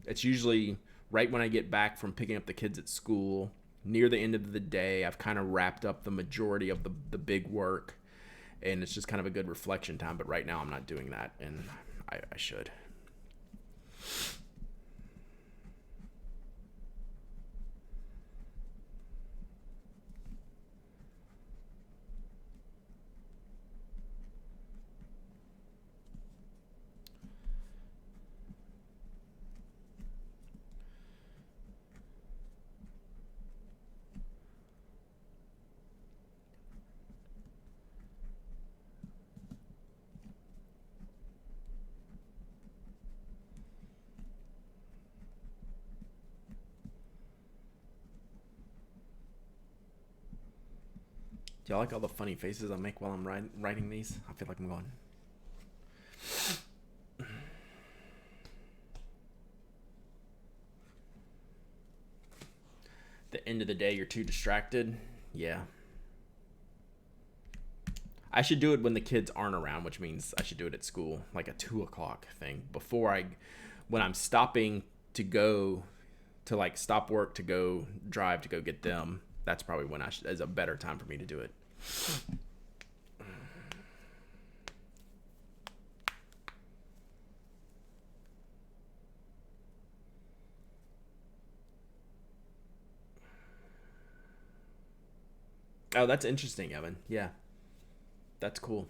It's usually right when I get back from picking up the kids at school. Near the end of the day, I've kind of wrapped up the majority of the big work, and it's just kind of a good reflection time. But right now I'm not doing that, and I should. Do y'all like all the funny faces I make while I'm writing these? I feel like I'm going. The end of the day, you're too distracted. Yeah. I should do it when the kids aren't around, which means I should do it at school, like a 2 o'clock thing when I'm stopping to go to like stop work to go drive to go get them. That's probably when is a better time for me to do it. Oh, that's interesting, Evan. Yeah, that's cool.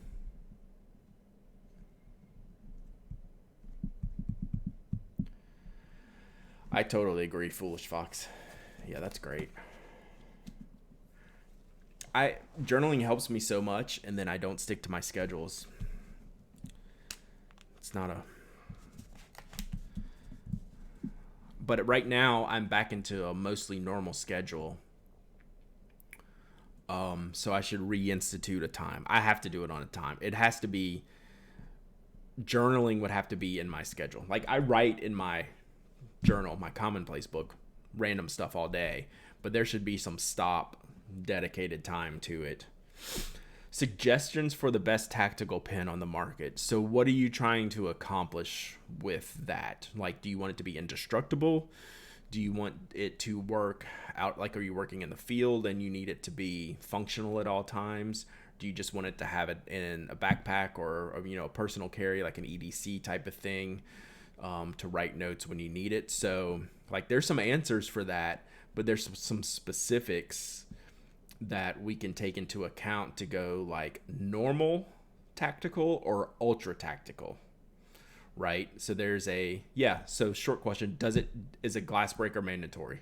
I totally agree, Foolish Fox. Yeah, that's great. Journaling helps me so much, and then I don't stick to my schedules. It's not a. But right now, I'm back into a mostly normal schedule. So I should reinstitute a time. I have to do it on a time. It has to be. Journaling would have to be in my schedule. Like I write in my journal, my commonplace book, random stuff all day, but there should be some dedicated time to it. Suggestions for the best tactical pen on the market. So what are you trying to accomplish with that? Like, do you want it to be indestructible? Do you want it to work out? Like, are you working in the field and you need it to be functional at all times? Do you just want it to have it in a backpack or a personal carry, like an EDC type of thing, to write notes when you need it? So like there's some answers for that, but there's some specifics that we can take into account to go like normal tactical or ultra tactical, right? So so short question, is a glass breaker mandatory?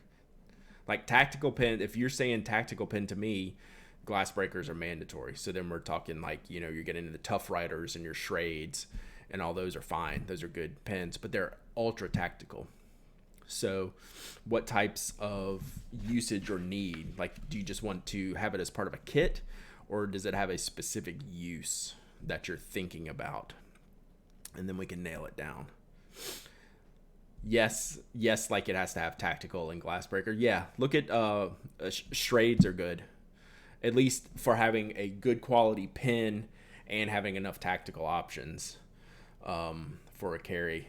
Like tactical pen, if you're saying tactical pen to me, glass breakers are mandatory. So then we're talking like, you're getting into the Tough Riders and your Shrades, and all those are fine. Those are good pens, but they're ultra tactical. So what types of usage or need? Like, do you just want to have it as part of a kit, or does it have a specific use that you're thinking about? And then we can nail it down. Yes, like it has to have tactical and glass breaker. Yeah, look at Shrades are good, at least for having a good quality pen and having enough tactical options for a carry.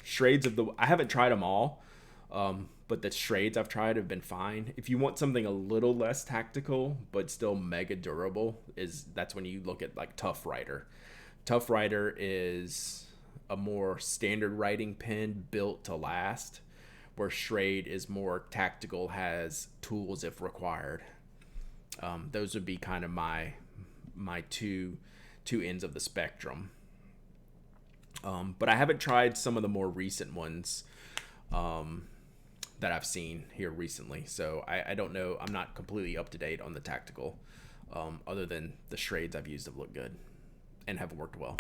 Shrades I haven't tried them all, but the Shrades I've tried have been fine. If you want something a little less tactical but still mega durable, that's when you look at like Tough Rider. Tough Rider is a more standard writing pen built to last, where Shrade is more tactical, has tools if required. Those would be kind of my two ends of the spectrum. But I haven't tried some of the more recent ones that I've seen here recently, so I don't know. I'm not completely up to date on the tactical, other than the Shrades I've used have looked good and have worked well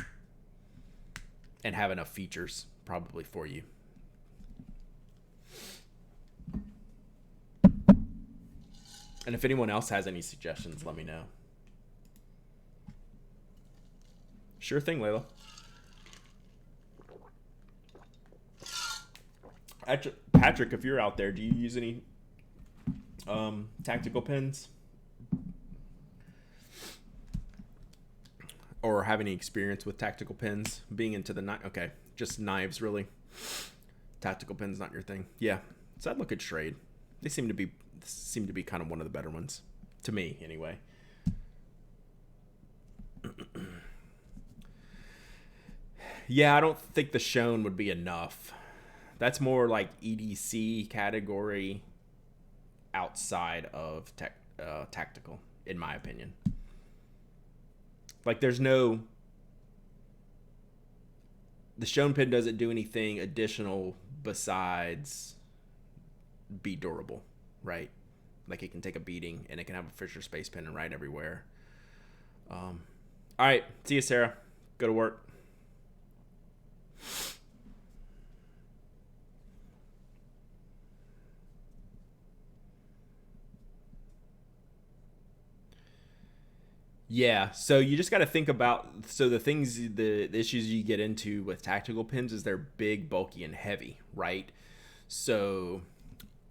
and have enough features probably for you. And if anyone else has any suggestions, let me know. Sure thing, Layla. Patrick, if you're out there, do you use any tactical pens? Or have any experience with tactical pens? Being into the knife? Okay, just knives, really. Tactical pens not your thing. Yeah, so I'd look at Shrade. They seem to be kind of one of the better ones, to me anyway. Yeah, I don't think the Shown would be enough. That's more like EDC category outside of tactical, in my opinion. Like the Shown pen doesn't do anything additional besides be durable, right? Like it can take a beating and it can have a Fisher Space pen and write everywhere. All right, see you, Sarah. Go to work. Yeah, so you just got to think about the issues you get into with tactical pens is they're big, bulky, and heavy, right? So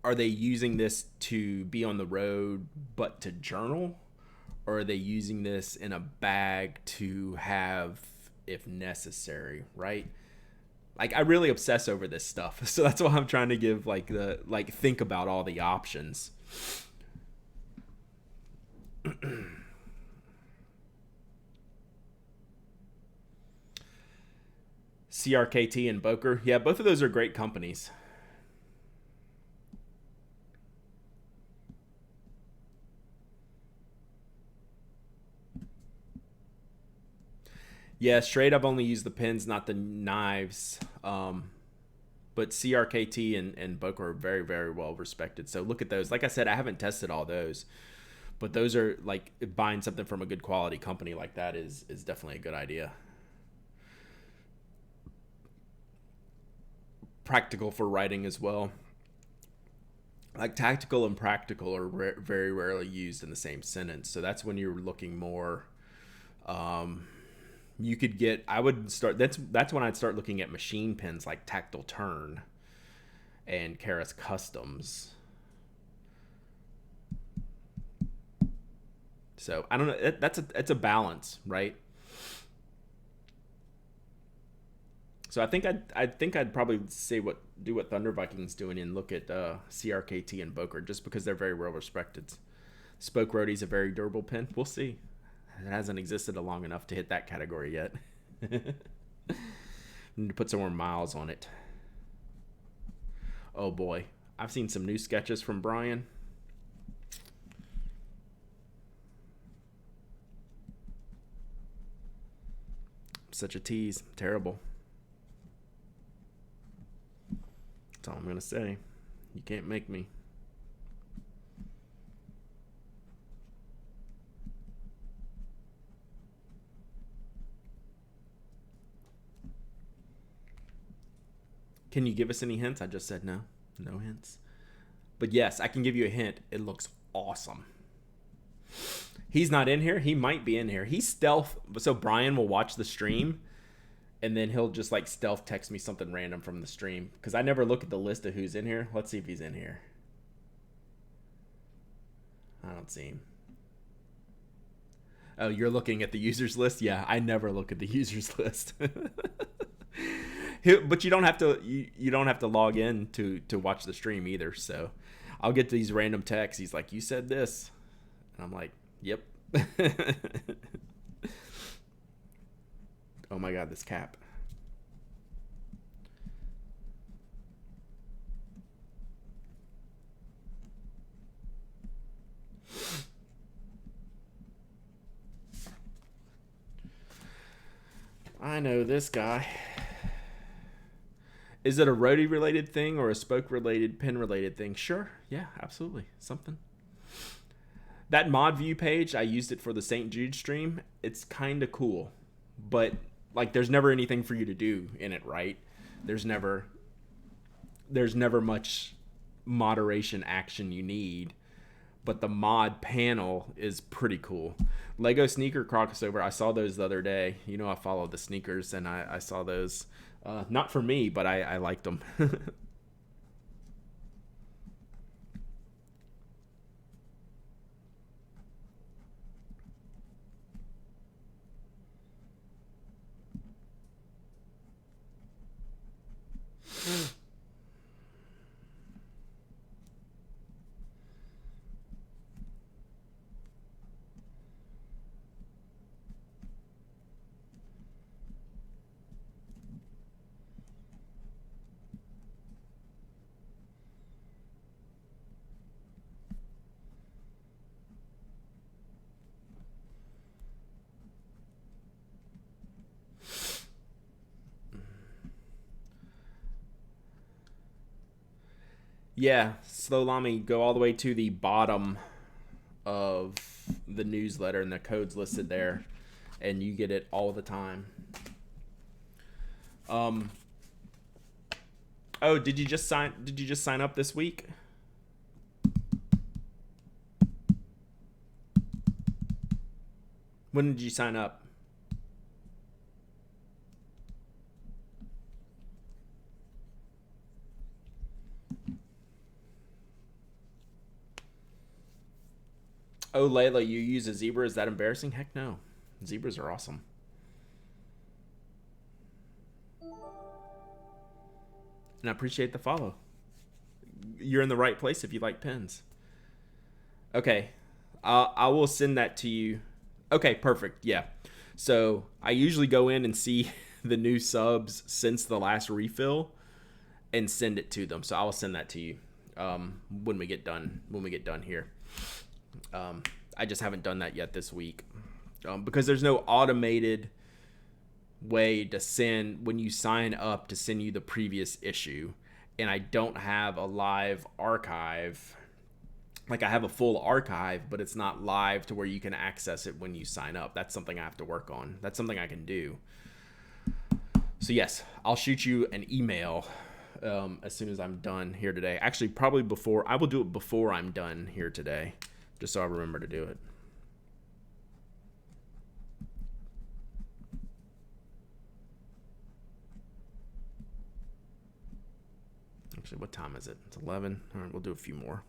are they using this to be on the road but to journal, or are they using this in a bag to have if necessary, right? Like I really obsess over this stuff, so that's why I'm trying to give think about all the options. CRKT and Boker. Yeah, both of those are great companies. Yeah, straight I've only used the pens, not the knives. But CRKT and Boker are very, very well respected. So look at those. Like I said, I haven't tested all those. But those are like buying something from a good quality company like that is definitely a good idea. Practical for writing as well. Like tactical and practical are very rarely used in the same sentence. So that's when you're looking more. You could get. I would start. That's when I'd start looking at machine pens like Tactile Turn and Karas Customs. So I don't know. It's a balance, right? So I think I'd probably do what Thunder Viking's doing and look at CRKT and Boker just because they're very well respected. Spoke Roadie's a very durable pen. We'll see. It hasn't existed long enough to hit that category yet. Need to put some more miles on it. Oh boy, I've seen some new sketches from Brian. Such a tease. Terrible. That's all I'm gonna say. You can't make me. Can you give us any hints? I just said no. No hints. But yes, I can give you a hint. It looks awesome. He's not in here. He might be in here. He's stealth. So Brian will watch the stream, and then he'll just like stealth text me something random from the stream because I never look at the list of who's in here. Let's see if he's in here. I don't see him. Oh, you're looking at the users list? Yeah, I never look at the users list. But you don't have to. You don't have to log in to watch the stream either. So I'll get these random texts. He's like, "You said this," and I'm like, "Yep." Oh my God, this cap. I know this guy. Is it a roadie related thing or a spoke related, pen related thing? Sure. Yeah, absolutely. Something. That mod view page, I used it for the St. Jude stream. It's kind of cool, but like there's never anything for you to do in it, right? There's never much moderation action you need, but the mod panel is pretty cool. Lego sneaker crossover, I saw those the other day. You know, I follow the sneakers, and I saw those. Not for me, but I liked them. Yeah, Slow Lami, go all the way to the bottom of the newsletter, and the code's listed there, and you get it all the time. Oh, did you just sign up this week? When did you sign up? Oh, Layla, you use a zebra? Is that embarrassing? Heck no. Zebras are awesome. And I appreciate the follow. You're in the right place if you like pens. Okay. I will send that to you. Okay, perfect. Yeah. So I usually go in and see the new subs since the last refill and send it to them. So I will send that to you when we get done. When we get done here. I just haven't done that yet this week because there's no automated way to send when you sign up to send you the previous issue, and I don't have a live archive. Like I have a full archive, but it's not live to where you can access it when you sign up. That's something I have to work on. That's something I can do. So yes, I'll shoot you an email as soon as I'm done here today. Actually, probably before. I will do it before I'm done here today, just so I remember to do it. Actually, what time is it? It's 11. All right, we'll do a few more.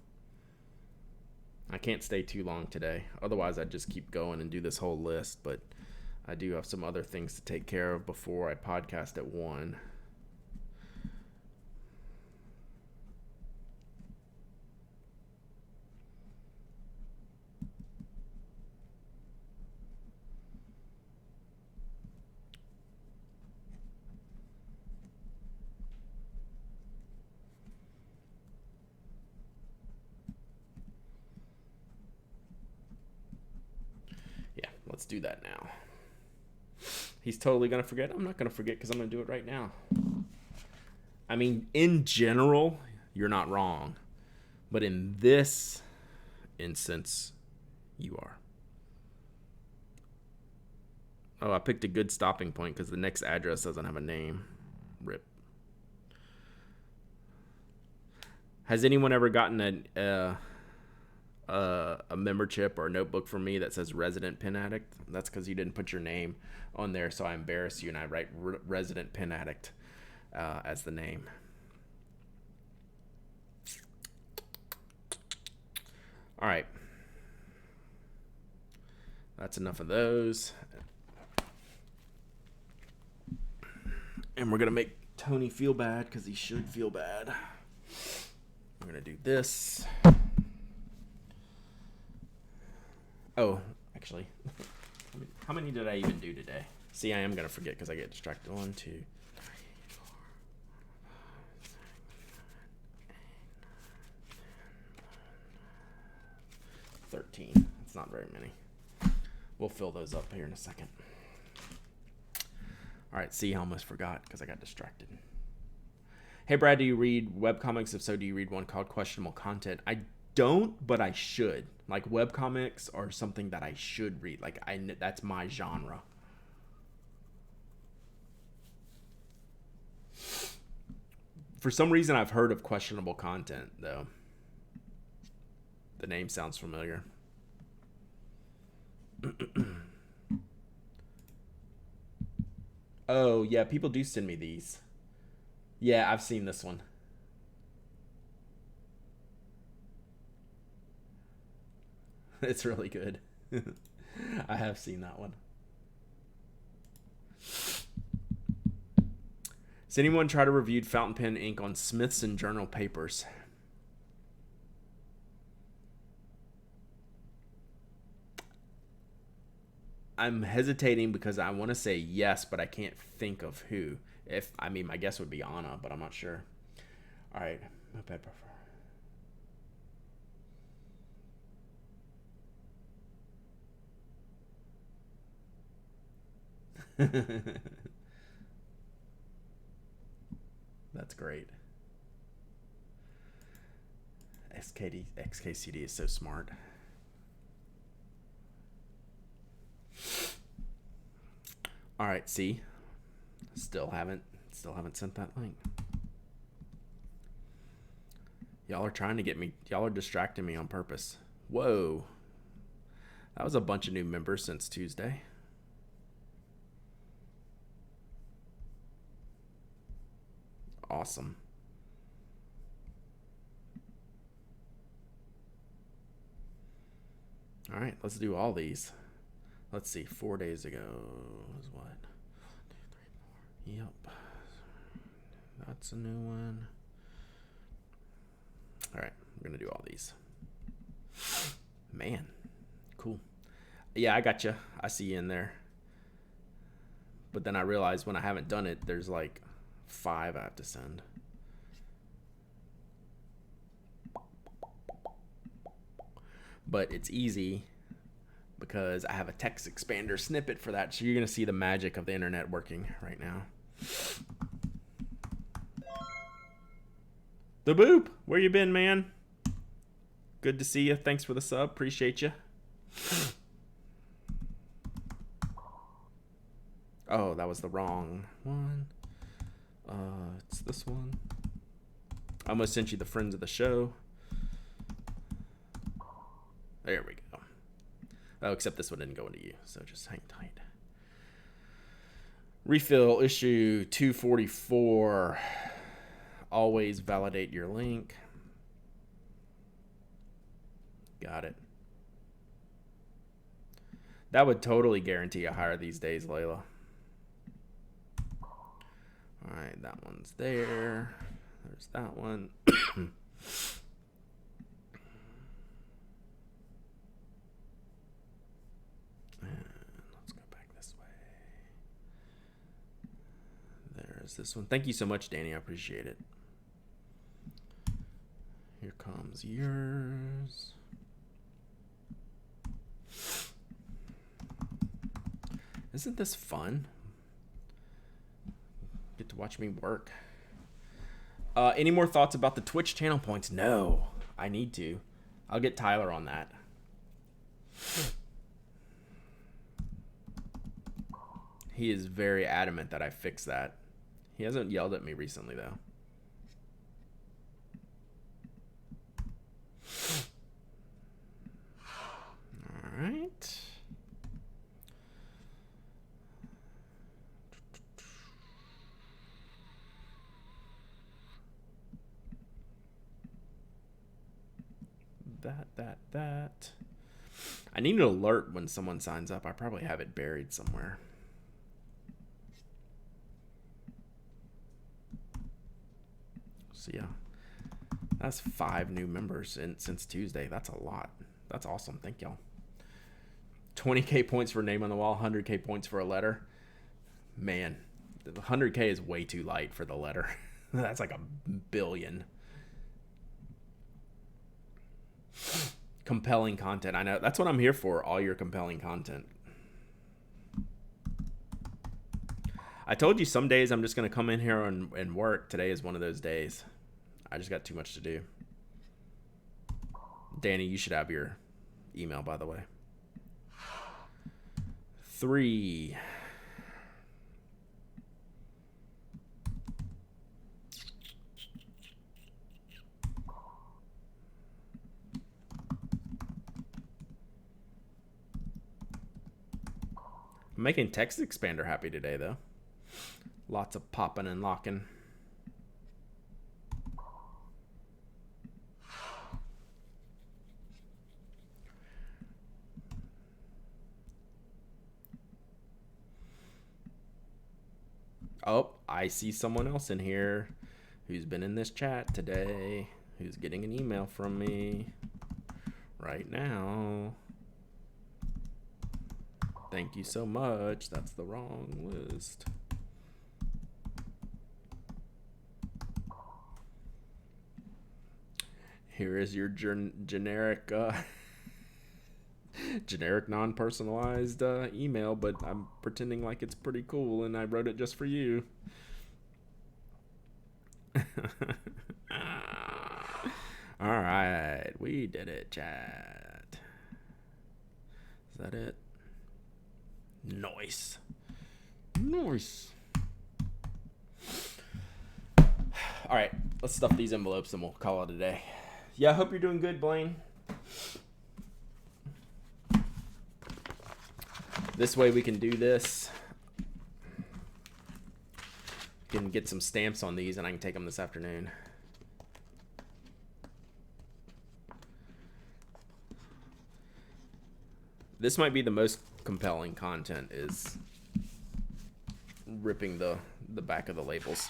I can't stay too long today. Otherwise, I'd just keep going and do this whole list. But I do have some other things to take care of before I podcast at 1. Let's do that now. He's totally going to forget. I'm not going to forget because I'm going to do it right now. I mean, in general, you're not wrong. But in this instance, you are. Oh, I picked a good stopping point because the next address doesn't have a name. Rip. Has anyone ever gotten a membership or a notebook from me that says Resident Pen Addict? That's because you didn't put your name on there, so I embarrass you and I write Resident Pen Addict as the name. All right. That's enough of those. And we're going to make Tony feel bad because he should feel bad. We're going to do this. Oh, actually, how many did I even do today? See, I am going to forget because I get distracted. 1, 2, 3, 4, 5, 6, 7, 8, 9, 10, 11, 13. It's not very many. We'll fill those up here in a second. All right, see, I almost forgot because I got distracted. Hey, Brad, do you read webcomics? If so, do you read one called Questionable Content? I don't, but I should. Like, webcomics are something that I should read. Like, that's my genre. For some reason, I've heard of Questionable Content, though. The name sounds familiar. Oh, yeah, people do send me these. Yeah, I've seen this one. It's really good. I have seen that one. Does anyone try to review fountain pen ink on Smithson Journal papers? I'm hesitating because I want to say yes, but I can't think of who. My guess would be Anna, but I'm not sure. All right. That's great. XKCD is so smart. All right, see, still haven't sent that link. Y'all are trying to get me. Y'all are distracting me on purpose. Whoa, that was a bunch of new members since Tuesday. Awesome. All right, let's do all these. Let's see, 4 days ago was what? 1, 2, 3, 4. Yep. That's a new one. All right, we're going to do all these. Man, cool. Yeah, I got you. I see you in there. But then I realized when I haven't done it, there's like 5 I have to send. But it's easy because I have a text expander snippet for that. So you're going to see the magic of the internet working right now. The Boop, where you been, man? Good to see you. Thanks for the sub. Appreciate you. Oh, that was the wrong one. It's this one. I almost sent you the friends of the show. There we go. Oh, except this one didn't go into you, so just hang tight. Refill issue 244. Always validate your link. Got it. That would totally guarantee a hire these days, Layla. All right, that one's there. There's that one. Let's go back this way. There's this one. Thank you so much, Danny. I appreciate it. Here comes yours. Isn't this fun? Get to watch me work. Any more thoughts about the Twitch channel points? No, I need to. I'll get Tyler on that. He is very adamant that I fix that. He hasn't yelled at me recently, though. All right. That. I need an alert when someone signs up. I probably have it buried somewhere. So yeah, that's 5 new members since Tuesday. That's a lot. That's awesome. Thank y'all. 20K points for name on the wall, 100K points for a letter. Man, 100K is way too light for the letter. That's like $1 billion. Compelling content. I know. That's what I'm here for. All your compelling content. I told you some days I'm just going to come in here and work. Today is one of those days. I just got too much to do. Danny, you should have your email, by the way. 3. I'm making Text Expander happy today, though. Lots of popping and locking. Oh, I see someone else in here who's been in this chat today, who's getting an email from me right now. Thank you so much. That's the wrong list. Here is your generic non-personalized email, but I'm pretending like it's pretty cool and I wrote it just for you. All right, we did it, chat. Is that it? Nice. All right, let's stuff these envelopes and we'll call it a day. Yeah, I hope you're doing good, Blaine. This way we can do this. We can get some stamps on these and I can take them this afternoon. This might be the most compelling content, is ripping the back of the labels.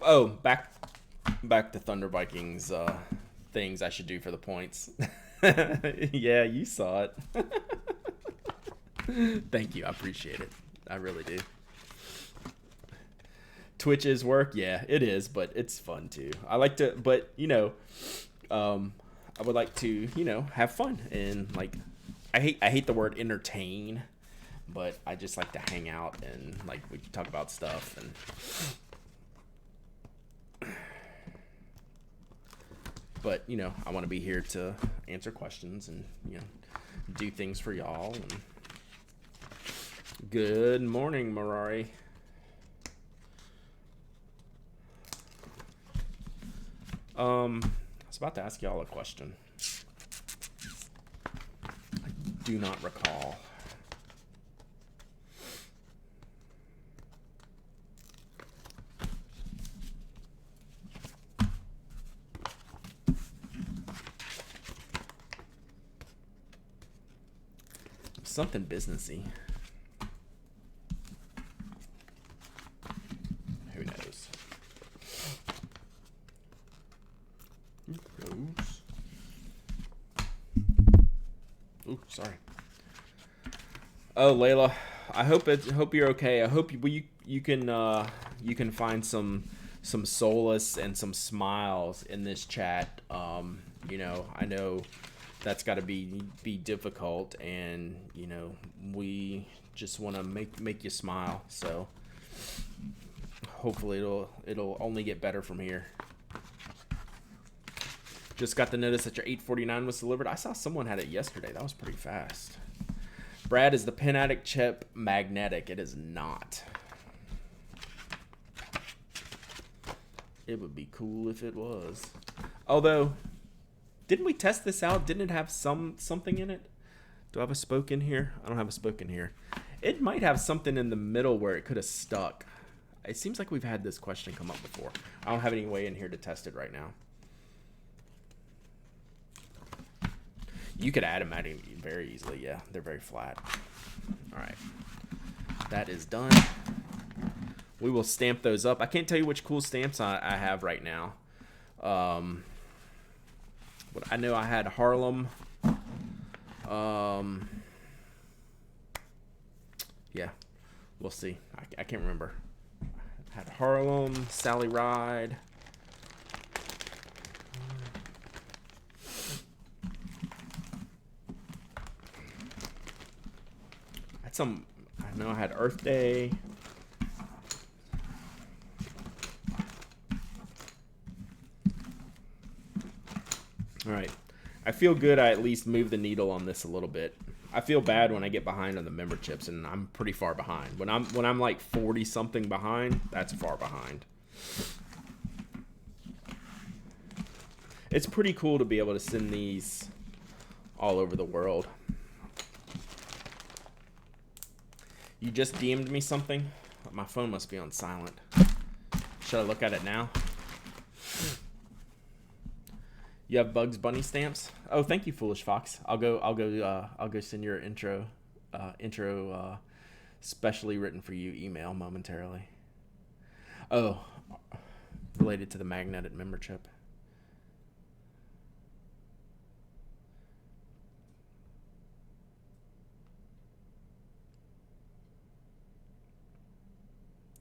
Oh, back to Thunder Vikings things I should do for the points. Yeah, you saw it. Thank you. I appreciate it. I really do. Twitch is work. Yeah, it is, but it's fun too. I like to, but I would like to, have fun and like, I hate the word entertain, but I just like to hang out and like we talk about stuff and. But, I want to be here to answer questions and, do things for y'all. And good morning, Marari. I was about to ask y'all a question. I do not recall. Something businessy. Who knows? Oops. Ooh, sorry. Oh, Layla, I hope you're okay. I hope you can find some some solace and some smiles in this chat. I know that's got to be difficult, and we just want to make you smile. So hopefully it'll only get better from here. Just got the notice that your 849 was delivered. I saw someone had it yesterday. That was pretty fast. Brad, is the Pen Addict chip magnetic? It is not. It would be cool if it was. Although, didn't we test this out? Didn't it have something in it? Do I have a spoke in here? I don't have a spoke in here. It might have something in the middle where it could have stuck. It seems like we've had this question come up before. I don't have any way in here to test it right now. You could add them very easily. Yeah, they're very flat. All right. That is done. We will stamp those up. I can't tell you which cool stamps I have right now. But I know I had Harlem. Yeah, we'll see. I can't remember. I had Harlem, Sally Ride. I know I had Earth Day. All right. I feel good. I at least moved the needle on this a little bit. I feel bad when I get behind on the member chips, and I'm pretty far behind. When I'm like 40 something behind, that's far behind. It's pretty cool to be able to send these all over the world. You just DM'd me something? My phone must be on silent. Should I look at it now? You have Bugs Bunny stamps? Oh, thank you, Foolish Fox. I'll go send your intro specially written for you email momentarily. Oh, related to the magnetic member chip.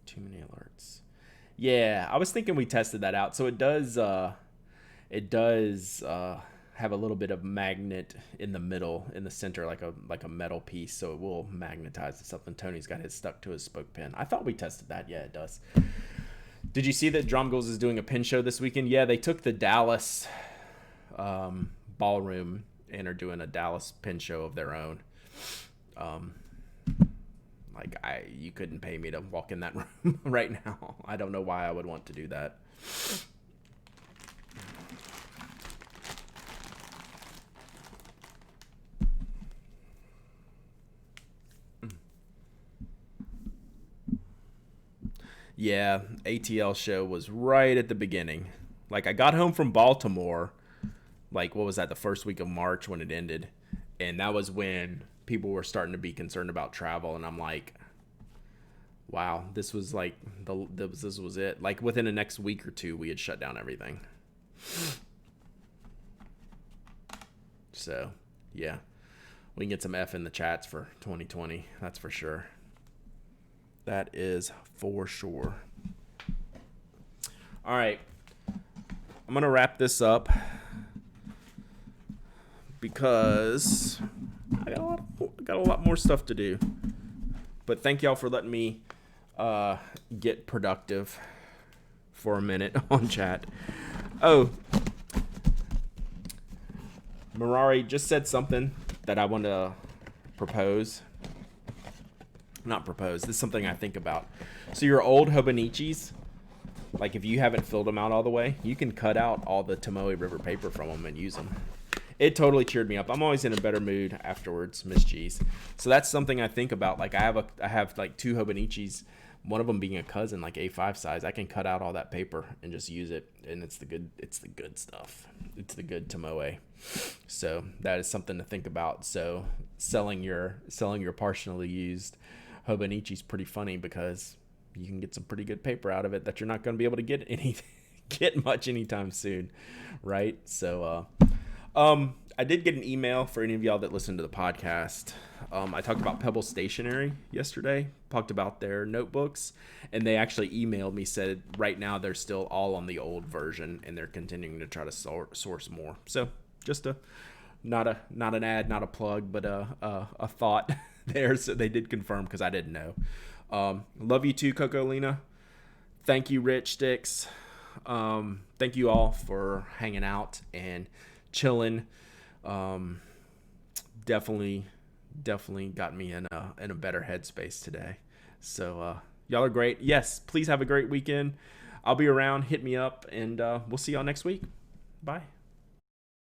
Too many alerts. Yeah, I was thinking we tested that out. So it does have a little bit of magnet in the middle, in the center, like a metal piece, so it will magnetize itself. And Tony's got his stuck to his spoke pin. I thought we tested that. Yeah, it does. Did you see that Drum Goals is doing a pin show this weekend? Yeah, they took the Dallas ballroom and are doing a Dallas pin show of their own. You couldn't pay me to walk in that room right now. I don't know why I would want to do that. Yeah, ATL show was right at the beginning. Like, I got home from Baltimore, like, what was that, the first week of March when it ended. And that was when people were starting to be concerned about travel. And I'm like, wow, this was like, this was it. Like, within the next week or two, we had shut down everything. So, yeah. We can get some F in the chats for 2020. That's for sure. That is for sure. All right. I'm going to wrap this up because I got a lot more stuff to do. But thank y'all for letting me get productive for a minute on chat. Oh, Mirari just said something that I want to propose. Not propose. This is something I think about. So your old Hobonichis, like if you haven't filled them out all the way, you can cut out all the Tomoe River paper from them and use them. It totally cheered me up. I'm always in a better mood afterwards, Miss G's. So that's something I think about. Like I have like two Hobonichis, one of them being a cousin, like A5 size. I can cut out all that paper and just use it, and it's the good stuff. It's the good Tomoe. So that is something to think about. So selling your partially used Hobonichi is pretty funny because you can get some pretty good paper out of it that you're not going to be able to get much anytime soon, right? So I did get an email for any of y'all that listen to the podcast. I talked about Pebble Stationery yesterday, talked about their notebooks, and they actually emailed me, said right now they're still all on the old version and they're continuing to try to source more. So just not an ad, not a plug, but a thought there. So they did confirm because I didn't know. Love you too, Coco Lena. Thank you, Rich Sticks. Thank you all for hanging out and chilling. Definitely got me in a better headspace today. So y'all are great. Yes, please have a great weekend. I'll be around. Hit me up, and we'll see y'all next week. Bye.